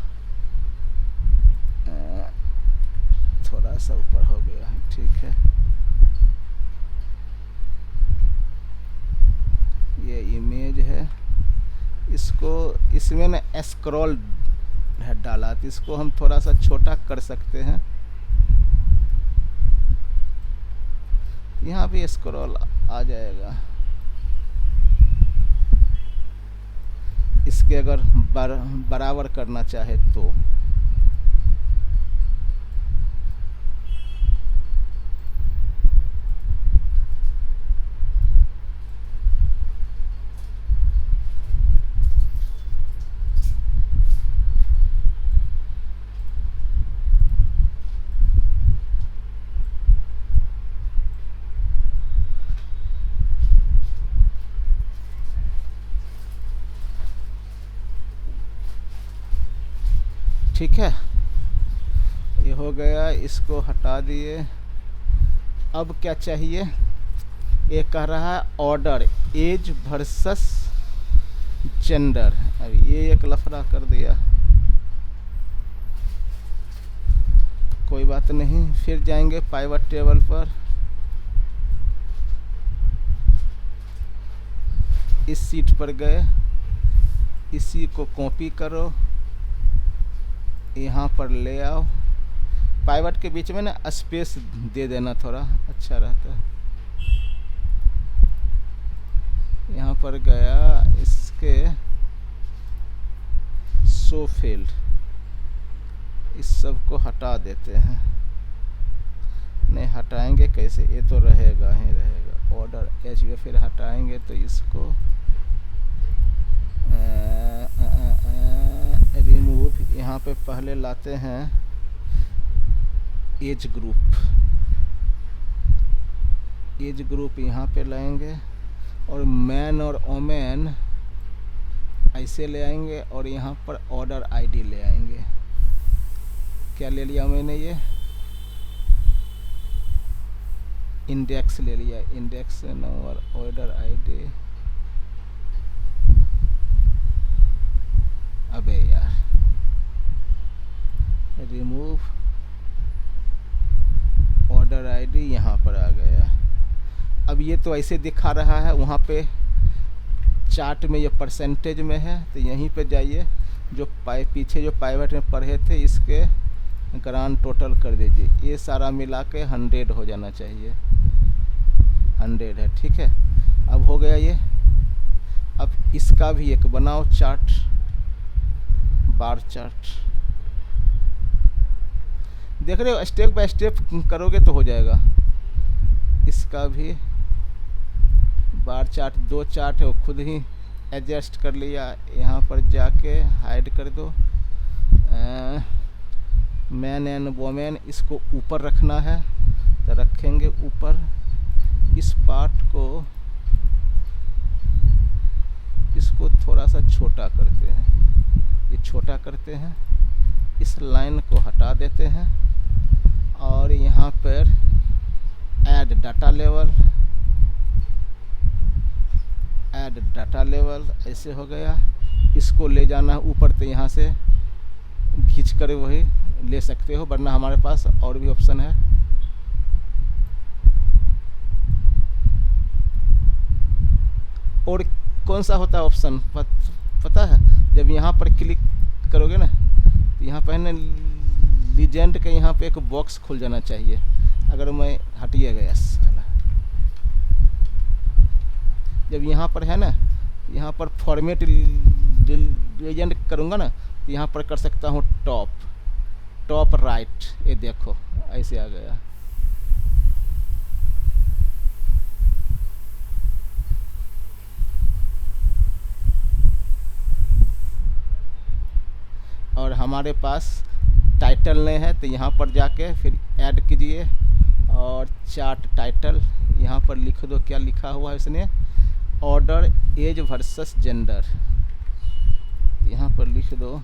थोड़ा सा ऊपर हो गया है, ठीक है। ये इमेज है, इसको इसमें ना स्क्रॉल है डाला, तो इसको हम थोड़ा सा छोटा कर सकते हैं। यहाँ भी स्क्रॉल आ जाएगा। इसके अगर बराबर करना चाहे तो ठीक है, ये हो गया, इसको हटा दिए। अब क्या चाहिए, ये कह रहा है ऑर्डर एज वर्सेस जेंडर। अब ये एक लफड़ा कर दिया, कोई बात नहीं, फिर जाएंगे पाइवट टेबल पर, इस सीट पर गए, इसी को कॉपी करो, यहाँ पर ले आओ, पाइवट के बीच में ना स्पेस दे देना, थोड़ा अच्छा रहता है। यहाँ पर गया, इसके शो फील्ड, इस सब को हटा देते हैं। नहीं हटाएंगे कैसे, ये तो रहेगा ही रहेगा, ऑर्डर एच में फिर हटाएंगे तो इसको रिमूव, यहाँ पे पहले लाते हैं एज ग्रुप, एज ग्रुप यहाँ पे लाएंगे और मैन और वोमेन ऐसे ले आएंगे और यहाँ पर ऑर्डर आईडी ले आएंगे। क्या ले लिया मैंने, ये इंडेक्स ले लिया, इंडेक्स नंबर ऑर्डर आईडी। अबे यार, रिमूव ऑर्डर आईडी यहाँ पर आ गया। अब ये तो ऐसे दिखा रहा है, वहाँ पे चार्ट में ये परसेंटेज में है, तो यहीं पे जाइए, जो पीछे जो पाइवट में पढ़े थे इसके ग्रांड टोटल कर दीजिए, ये सारा मिला के 100 हो जाना चाहिए, 100 है, ठीक है। अब हो गया ये। अब इसका भी एक बनाओ चार्ट, बार चार्ट, देख रहे हो, स्टेप बाय स्टेप करोगे तो हो जाएगा। इसका भी बार चार्ट, 2 चार्ट है, वो खुद ही एडजस्ट कर लिया। यहाँ पर जाके हाइड कर दो, मैन एंड वोमेन, इसको ऊपर रखना है तो रखेंगे ऊपर। इस पार्ट को, इसको थोड़ा सा छोटा करते हैं, ये छोटा करते हैं, इस लाइन को हटा देते हैं और यहाँ पर add data level, add data level, ऐसे हो गया। इसको ले जाना है ऊपर, तो यहाँ से खींच कर वही ले सकते हो, वरना हमारे पास और भी ऑप्शन है। और कौन सा होता है ऑप्शन पता है, जब यहाँ पर क्लिक करोगे ना, तो यहाँ पर लीजेंड के यहाँ पे एक बॉक्स खुल जाना चाहिए। अगर मैं हटिए गया साला, जब यहाँ पर है ना, यहाँ पर फॉर्मेट लीजेंड करूँगा ना, तो यहाँ पर कर सकता हूँ टॉप राइट, ये देखो ऐसे आ गया। और हमारे पास टाइटल नहीं है, तो यहाँ पर जाके फिर ऐड कीजिए और चार्ट टाइटल यहाँ पर लिख दो। क्या लिखा हुआ है इसने? Order age versus gender. यहाँ पर लिख दो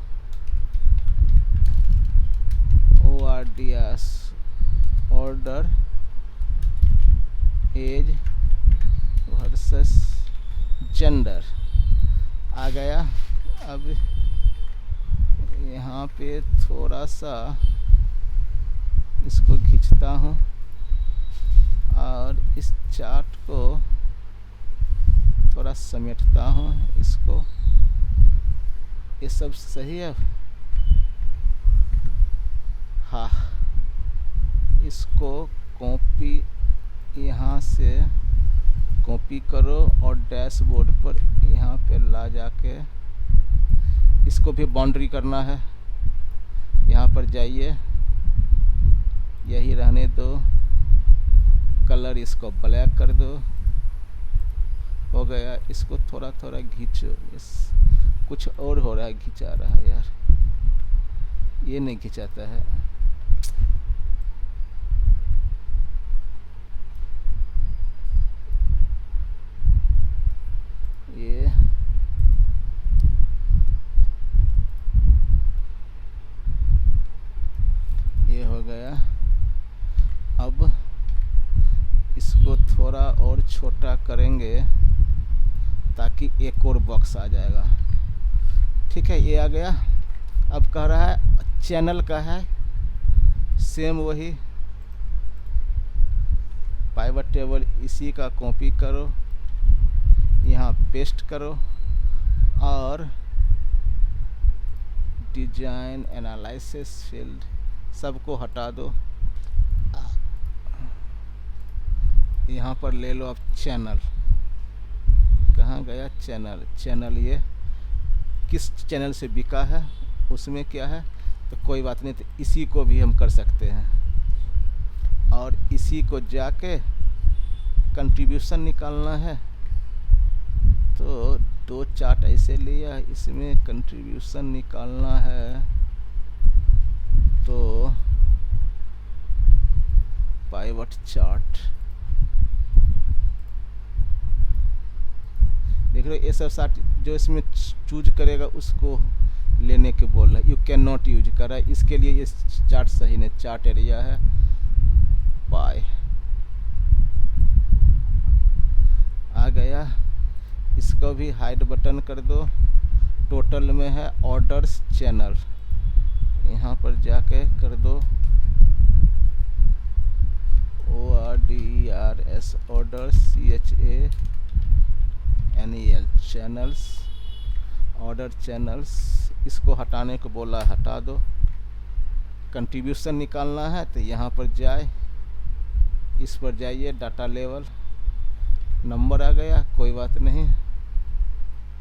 ORDS, order age versus gender आ गया। अब यहाँ पे थोड़ा सा इसको खींचता हूँ और इस चार्ट को थोड़ा समेटता हूँ। इसको, ये सब सही है। हाँ, इसको कॉपी, यहाँ से कॉपी करो और डैशबोर्ड पर यहाँ पे ला जाके इसको भी बाउंड्री करना है। यहाँ पर जाइए, यही रहने दो, कलर इसको ब्लैक कर दो, हो गया। इसको थोड़ा थोड़ा खींचो, इस कुछ और हो रहा है, खिंचा रहा है यार, ये नहीं खिंचाता है। ये हो गया। अब इसको थोड़ा और छोटा करेंगे ताकि एक और बॉक्स आ जाएगा। ठीक है, ये आ गया। अब कह रहा है चैनल का है, सेम वही पाइवट टेबल, इसी का कॉपी करो, यहाँ पेस्ट करो और डिजाइन एनालिसिस फील्ड सबको हटा दो। यहाँ पर ले लो अब चैनल। कहाँ गया चैनल? ये किस चैनल से बिका है, उसमें क्या है, तो कोई बात नहीं, तो इसी को भी हम कर सकते हैं। और इसी को जाके कंट्रीब्यूशन निकालना है, तो 2 चार्ट ऐसे लिया, इसमें कंट्रीब्यूशन निकालना है, तो पाइवट चार्ट देख रहे हो। ये सब चार्ट जो इसमें चूज करेगा उसको लेने के बोल रहा है, यू कैन नॉट यूज कर रहा है, इसके लिए ये चार्ट सही नहीं। चार्ट एरिया है पाई, आ गया। इसको भी हाइड बटन कर दो। टोटल में है ऑर्डर्स चैनल, यहाँ पर जाके कर दो ORDERS orders CHANEL channels, order channels. इसको हटाने को बोला, हटा दो। कंट्रीब्यूशन निकालना है तो यहाँ पर जाए, इस पर जाइए, डाटा लेवल, नंबर आ गया, कोई बात नहीं।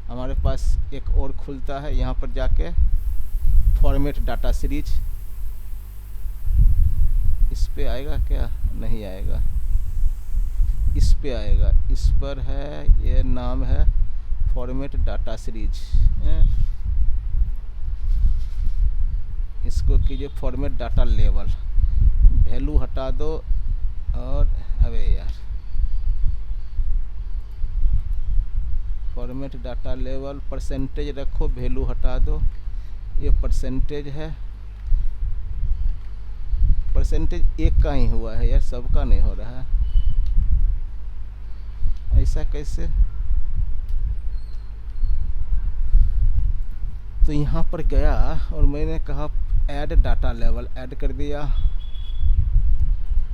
हमारे पास एक और खुलता है, यहाँ पर जाके फॉर्मेट डाटा सीरीज, इस पे आएगा क्या? नहीं आएगा, इस पे आएगा। इस पर है, ये नाम है फॉर्मेट डाटा सीरीज। इसको कीजिए फॉर्मेट डाटा लेवल, वैल्यू हटा दो। और अबे यार, फॉर्मेट डाटा लेवल परसेंटेज रखो, वैल्यू हटा दो। ये परसेंटेज है, परसेंटेज एक का ही हुआ है यार, सबका नहीं हो रहा है, ऐसा कैसे? तो यहाँ पर गया और मैंने कहा ऐड डाटा लेवल, ऐड कर दिया।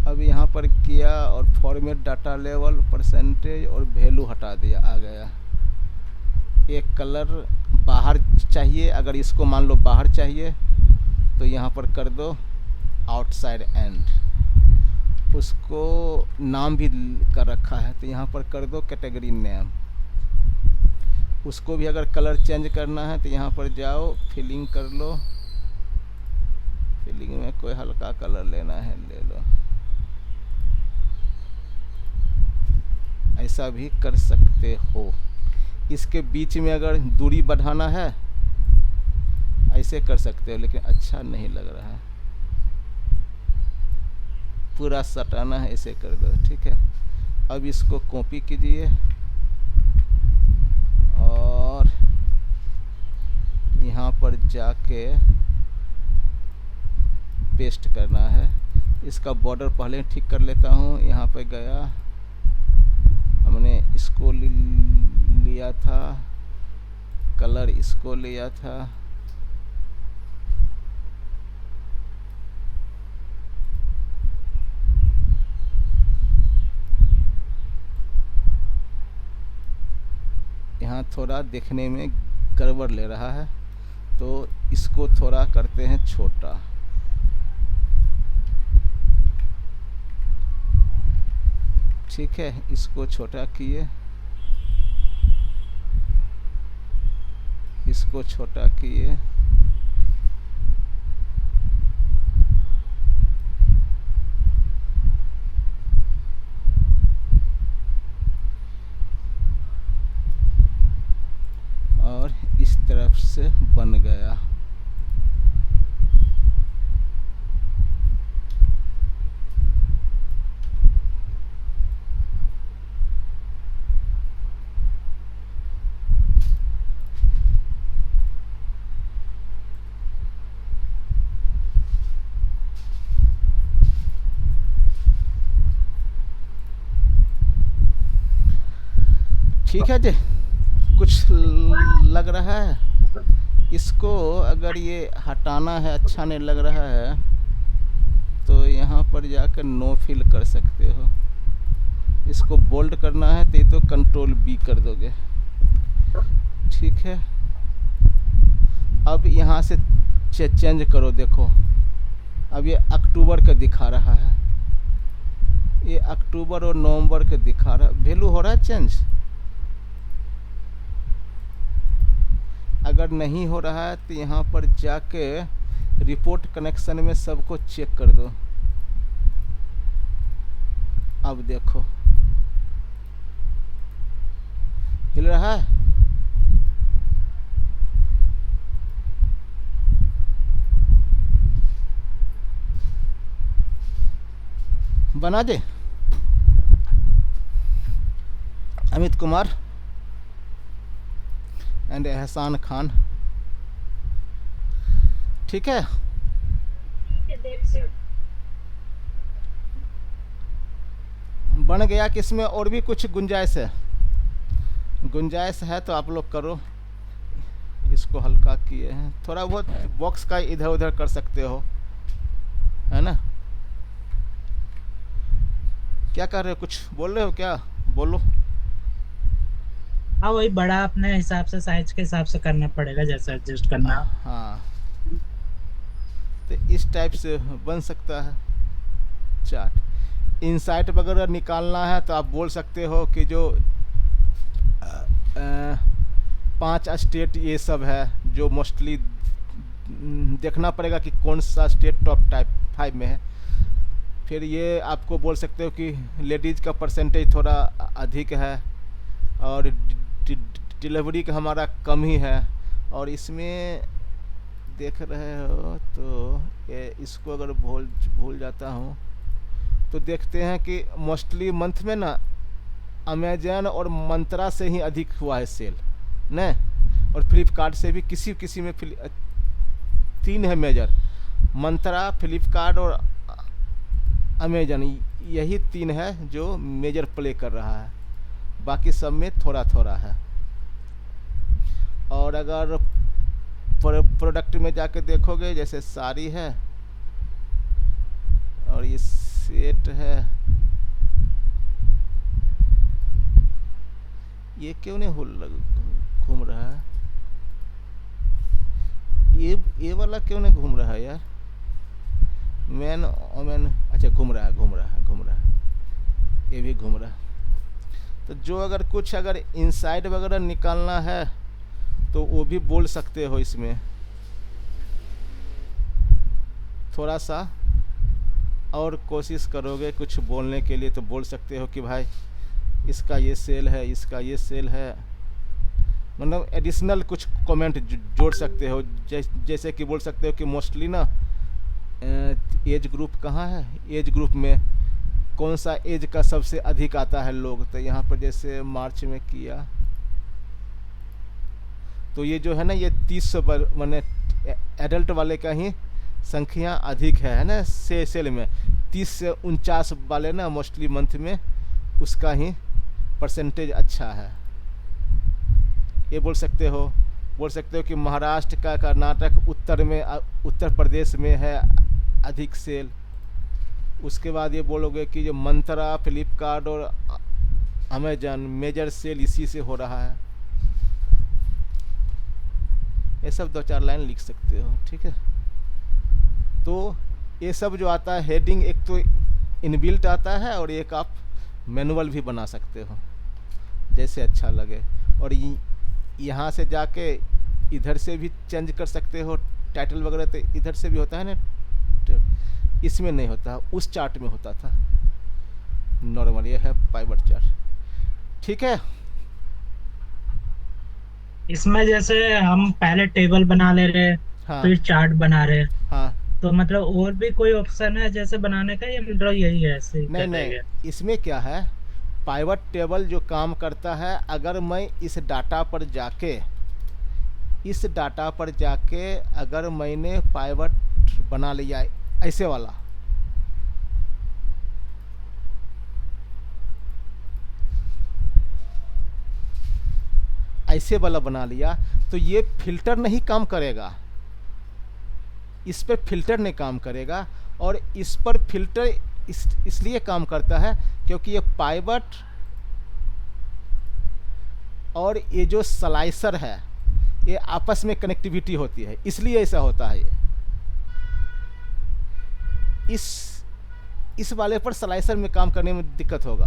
अब यहाँ पर किया और फॉर्मेट डाटा लेवल, परसेंटेज और वैल्यू हटा दिया, आ गया। एक कलर बाहर चाहिए, अगर इसको मान लो बाहर चाहिए तो यहाँ पर कर दो आउटसाइड एंड, उसको नाम भी कर रखा है, तो यहाँ पर कर दो कैटेगरी नेम। उसको भी अगर कलर चेंज करना है तो यहाँ पर जाओ, फिलिंग कर लो, फिलिंग में कोई हल्का कलर लेना है ले लो, ऐसा भी कर सकते हो। इसके बीच में अगर दूरी बढ़ाना है ऐसे कर सकते हो, लेकिन अच्छा नहीं लग रहा है, पूरा सटाना है, ऐसे कर दो, ठीक है। अब इसको कॉपी कीजिए और यहाँ पर जाके पेस्ट करना है। इसका बॉर्डर पहले ठीक कर लेता हूँ। यहाँ पे गया, हमने इसको लिया था, कलर इसको लिया था, यहाँ थोड़ा देखने में गड़बड़ ले रहा है, तो इसको थोड़ा करते हैं छोटा, ठीक है। इसको छोटा किए, इसको छोटा किए, और इस तरफ से बन गया। ठीक है जी, कुछ लग रहा है। इसको अगर ये हटाना है, अच्छा नहीं लग रहा है, तो यहाँ पर जाकर नो फिल कर सकते हो। इसको बोल्ड करना है तो ये तो कंट्रोल बी कर दोगे, ठीक है। अब यहाँ से चेंज करो, देखो अब ये अक्टूबर का दिखा रहा है, ये अक्टूबर और नवंबर का दिखा रहा है, वैल्यू हो रहा है चेंज। अगर नहीं हो रहा है तो यहाँ पर जाके रिपोर्ट कनेक्शन में सबको चेक कर दो। अब देखो हिल रहा है, बना दे। अमित कुमार एंड एहसान खान, ठीक है। बन गया कि इसमें और भी कुछ गुंजाइश है? गुंजाइश है तो आप लोग करो। इसको हल्का किए हैं, थोड़ा बहुत बॉक्स का इधर उधर कर सकते हो, है ना। क्या कर रहे हो, कुछ बोल रहे हो क्या? बोलो। हाँ वही बड़ा अपने हिसाब से, साइज के हिसाब से करना पड़ेगा, जैसे एडजस्ट करना। हाँ, तो इस टाइप से बन सकता है चार्ट। इनसाइट वगैरह निकालना है तो आप बोल सकते हो कि जो 5 स्टेट ये सब है, जो मोस्टली देखना पड़ेगा कि कौन सा स्टेट टॉप टाइप 5 में है। फिर ये आपको बोल सकते हो कि लेडीज़ का परसेंटेज थोड़ा अधिक है और डिलीवरी का हमारा कम ही है। और इसमें देख रहे हो तो ये इसको अगर भूल जाता हूँ तो देखते हैं कि मोस्टली मंथ में ना अमेजन और मंत्रा से ही अधिक हुआ है सेल न, और फ्लिपकार्ट से भी किसी में 3 है मेजर, मंत्रा, फ्लिपकार्ट और अमेजन, यही 3 है जो मेजर प्ले कर रहा है, बाकी सब में थोड़ा थोड़ा है। और अगर प्रोडक्ट में जाके देखोगे, जैसे साड़ी है और ये सेट है, ये क्यों नहीं घूम रहा है, ये वाला क्यों नहीं घूम रहा है यार। मैन ओमेन, अच्छा घूम रहा है घूम रहा है घूम रहा है, ये भी घूम रहा है। तो जो अगर कुछ अगर इनसाइड वगैरह निकालना है तो वो भी बोल सकते हो इसमें, थोड़ा सा और कोशिश करोगे कुछ बोलने के लिए तो बोल सकते हो कि भाई इसका ये सेल है, इसका ये सेल है, मतलब एडिशनल कुछ कमेंट जोड़ सकते हो। जैसे कि बोल सकते हो कि मोस्टली ना एज ग्रुप कहाँ है, एज ग्रुप में कौन सा एज का सबसे अधिक आता है लोग, तो यहाँ पर जैसे मार्च में किया तो ये जो है ना ये 30 पर मैंने एडल्ट वाले का ही संख्या अधिक है ना सेल में, 30 से 49 वाले ना मोस्टली मंथ में उसका ही परसेंटेज अच्छा है। ये बोल सकते हो कि महाराष्ट्र का, कर्नाटक, उत्तर में उत्तर प्रदेश में है अधिक सेल। उसके बाद ये बोलोगे कि जो मंत्रा, फ्लिपकार्ट और अमेजन मेजर सेल इसी से हो रहा है। ये सब 2-4 लाइन लिख सकते हो, ठीक है। तो ये सब जो आता है हेडिंग, एक तो इनबिल्ट आता है और एक आप मैनुअल भी बना सकते हो जैसे अच्छा लगे। और यहाँ से जाके इधर से भी चेंज कर सकते हो टाइटल वगैरह, तो इधर से भी होता है ना, इसमें नहीं होता, उस चार्ट में होता था नॉर्मल। ये है पाइवट चार्ट, ठीक है। इसमें जैसे हम पहले टेबल बना ले रहे, हाँ फिर चार्ट बना रहे, हाँ, तो मतलब और भी कोई ऑप्शन है जैसे बनाने का, या मतलब यही है ऐसे ही नहीं कर नहीं, रहेगा? इसमें क्या है, पाइवट टेबल जो काम करता है, अगर मैं इस डाटा पर जाके अगर मैंने पाइवट बना लिया ऐसे वाला, ऐसे वाला बना लिया, तो ये फिल्टर नहीं काम करेगा, इस पर फिल्टर नहीं काम करेगा। और इस पर फिल्टर इसलिए काम करता है क्योंकि ये पाइवट और ये जो स्लाइसर है ये आपस में कनेक्टिविटी होती है, इसलिए ऐसा होता है। ये इस वाले पर स्लाइसर में काम करने में दिक्कत होगा।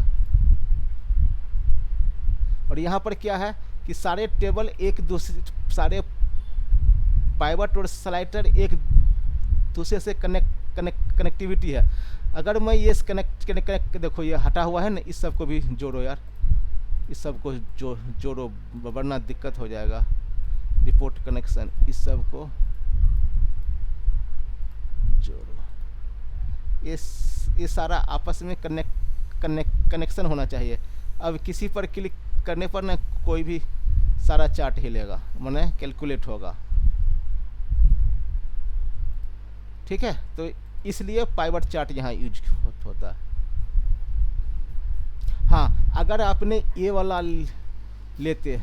और यहाँ पर क्या है कि सारे टेबल एक दूसरे, सारे पाइवट और स्लाइडर एक दूसरे से कनेक्टिविटी है। अगर मैं ये कनेक्ट देखो ये हटा हुआ है ना, इस सब को भी जोड़ो यार, इस सब को जोड़ो वरना दिक्कत हो जाएगा। रिपोर्ट कनेक्शन, इस सब को जोड़ो, ये सारा आपस में कनेक्शन होना चाहिए। अब किसी पर क्लिक करने पर ना कोई भी सारा चार्ट हिलेगा, माने कैलकुलेट होगा, ठीक है। तो इसलिए पाइवट चार्ट यहाँ यूज होता है। हाँ, अगर आपने ये वाला लेते,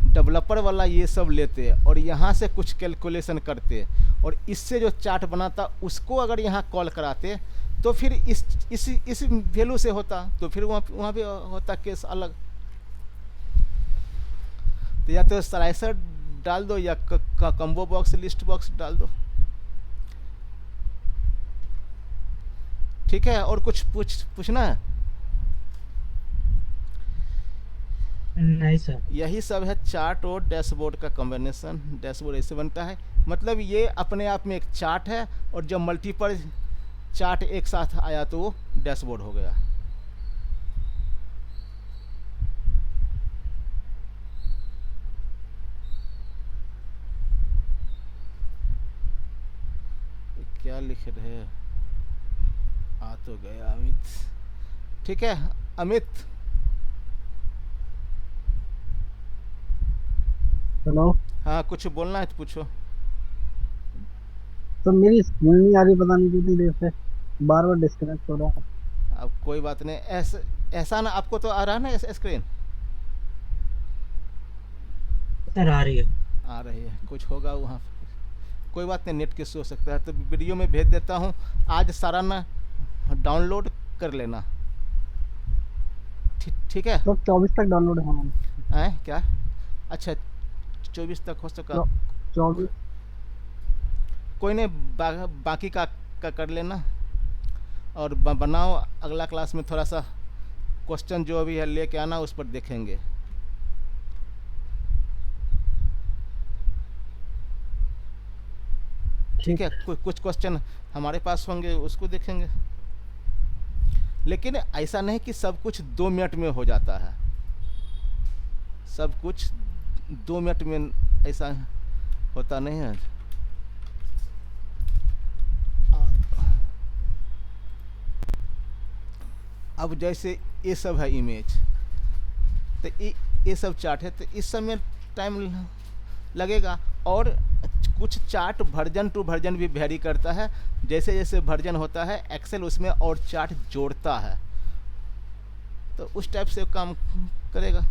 डेवलपर वाला ये सब लेते और यहाँ से कुछ कैलकुलेशन करते और इससे जो चार्ट बनाता उसको अगर यहाँ कॉल कराते, तो फिर इस वैल्यू से होता, तो फिर वहाँ भी होता केस अलग। तो या तो स्लाइसर डाल दो या कम्बो बॉक्स, लिस्ट बॉक्स डाल दो, ठीक है। और कुछ पूछना है? नहीं सर, यही सब है चार्ट और डैशबोर्ड का कॉम्बिनेशन। डैशबोर्ड ऐसे बनता है, मतलब ये अपने आप में एक चार्ट है और जब मल्टीपल चार्ट एक साथ आया तो वो डैशबोर्ड हो गया। क्या लिख रहे हैं? आ तो गया अमित, ठीक है। अमित, हेलो। हाँ कुछ बोलना है तो पूछो। तो मेरी स्क्रीन नहीं आ रही, पता नहीं कितनी देर से बार बार डिस्कनेक्ट हो रहा है। अब कोई बात नहीं, ऐसा ना, आपको तो आ रहा है ना स्क्रीन? सर आ रही है। आ रही है, कुछ होगा वहाँ, कोई बात नहीं, नेट के हो सकता है। तो वीडियो में भेज देता हूँ, आज सारा ना डाउनलोड कर लेना, ठीक है। तो 24 तक डाउनलोड होना है। क्या? अच्छा 24 तक हो सका, 24। कोई नहीं, बाकी का कर लेना और बनाओ। अगला क्लास में थोड़ा सा क्वेश्चन जो भी है लेके आना, उस पर देखेंगे। ठीक है, कुछ क्वेश्चन हमारे पास होंगे, उसको देखेंगे। लेकिन ऐसा नहीं कि सब कुछ 2 मिनट में हो जाता है, सब कुछ 2 मिनट में ऐसा होता नहीं है। अब जैसे ये सब है इमेज, तो ये सब चार्ट है, तो इस सब में टाइम लगेगा। और कुछ चार्ट वर्जन टू वर्जन भी वेरी करता है, जैसे जैसे वर्जन होता है एक्सेल उसमें और चार्ट जोड़ता है, तो उस टाइप से काम करेगा।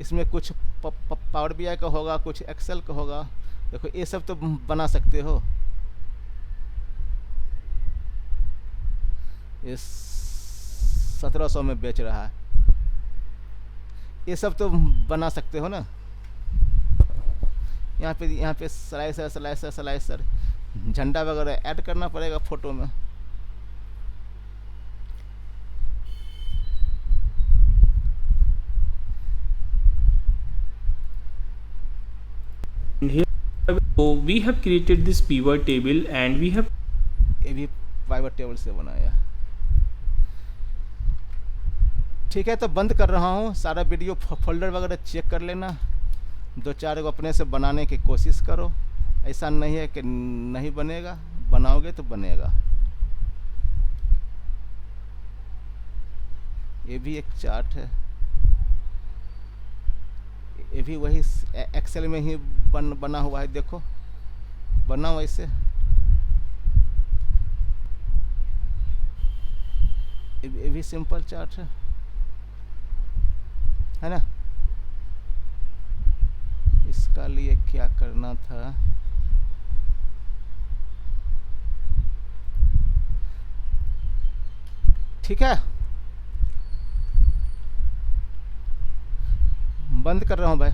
इसमें कुछ पावर बीआई का होगा, कुछ एक्सेल का होगा। देखो ये सब तो बना सकते हो, ये 1700 में बेच रहा है, ये सब तो बना सकते हो ना। यहाँ पे स्लाइसर झंडा वगैरह ऐड करना पड़ेगा फोटो में। Here so we have created this pivot table and we have ये भी पाइवट टेबल से बनाया। ठीक है, तो बंद कर रहा हूँ। सारा वीडियो फोल्डर वगैरह चेक कर लेना, 2-4 को अपने से बनाने की कोशिश करो। ऐसा नहीं है कि नहीं बनेगा, बनाओगे तो बनेगा। ये भी एक चार्ट है, ये भी वही एक्सेल में ही बना हुआ है। देखो बनाओ ऐसे, ये भी सिंपल चार्ट है ना। इसका लिए क्या करना था, ठीक है, बंद कर रहा हूँ भाई।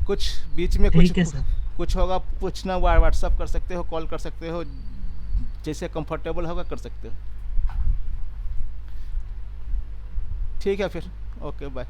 कुछ बीच में ठीक है सर। कुछ होगा पूछना, व्हाट्सअप कर सकते हो, कॉल कर सकते हो, जैसे कंफर्टेबल होगा कर सकते हो। ठीक है फिर, ओके बाय।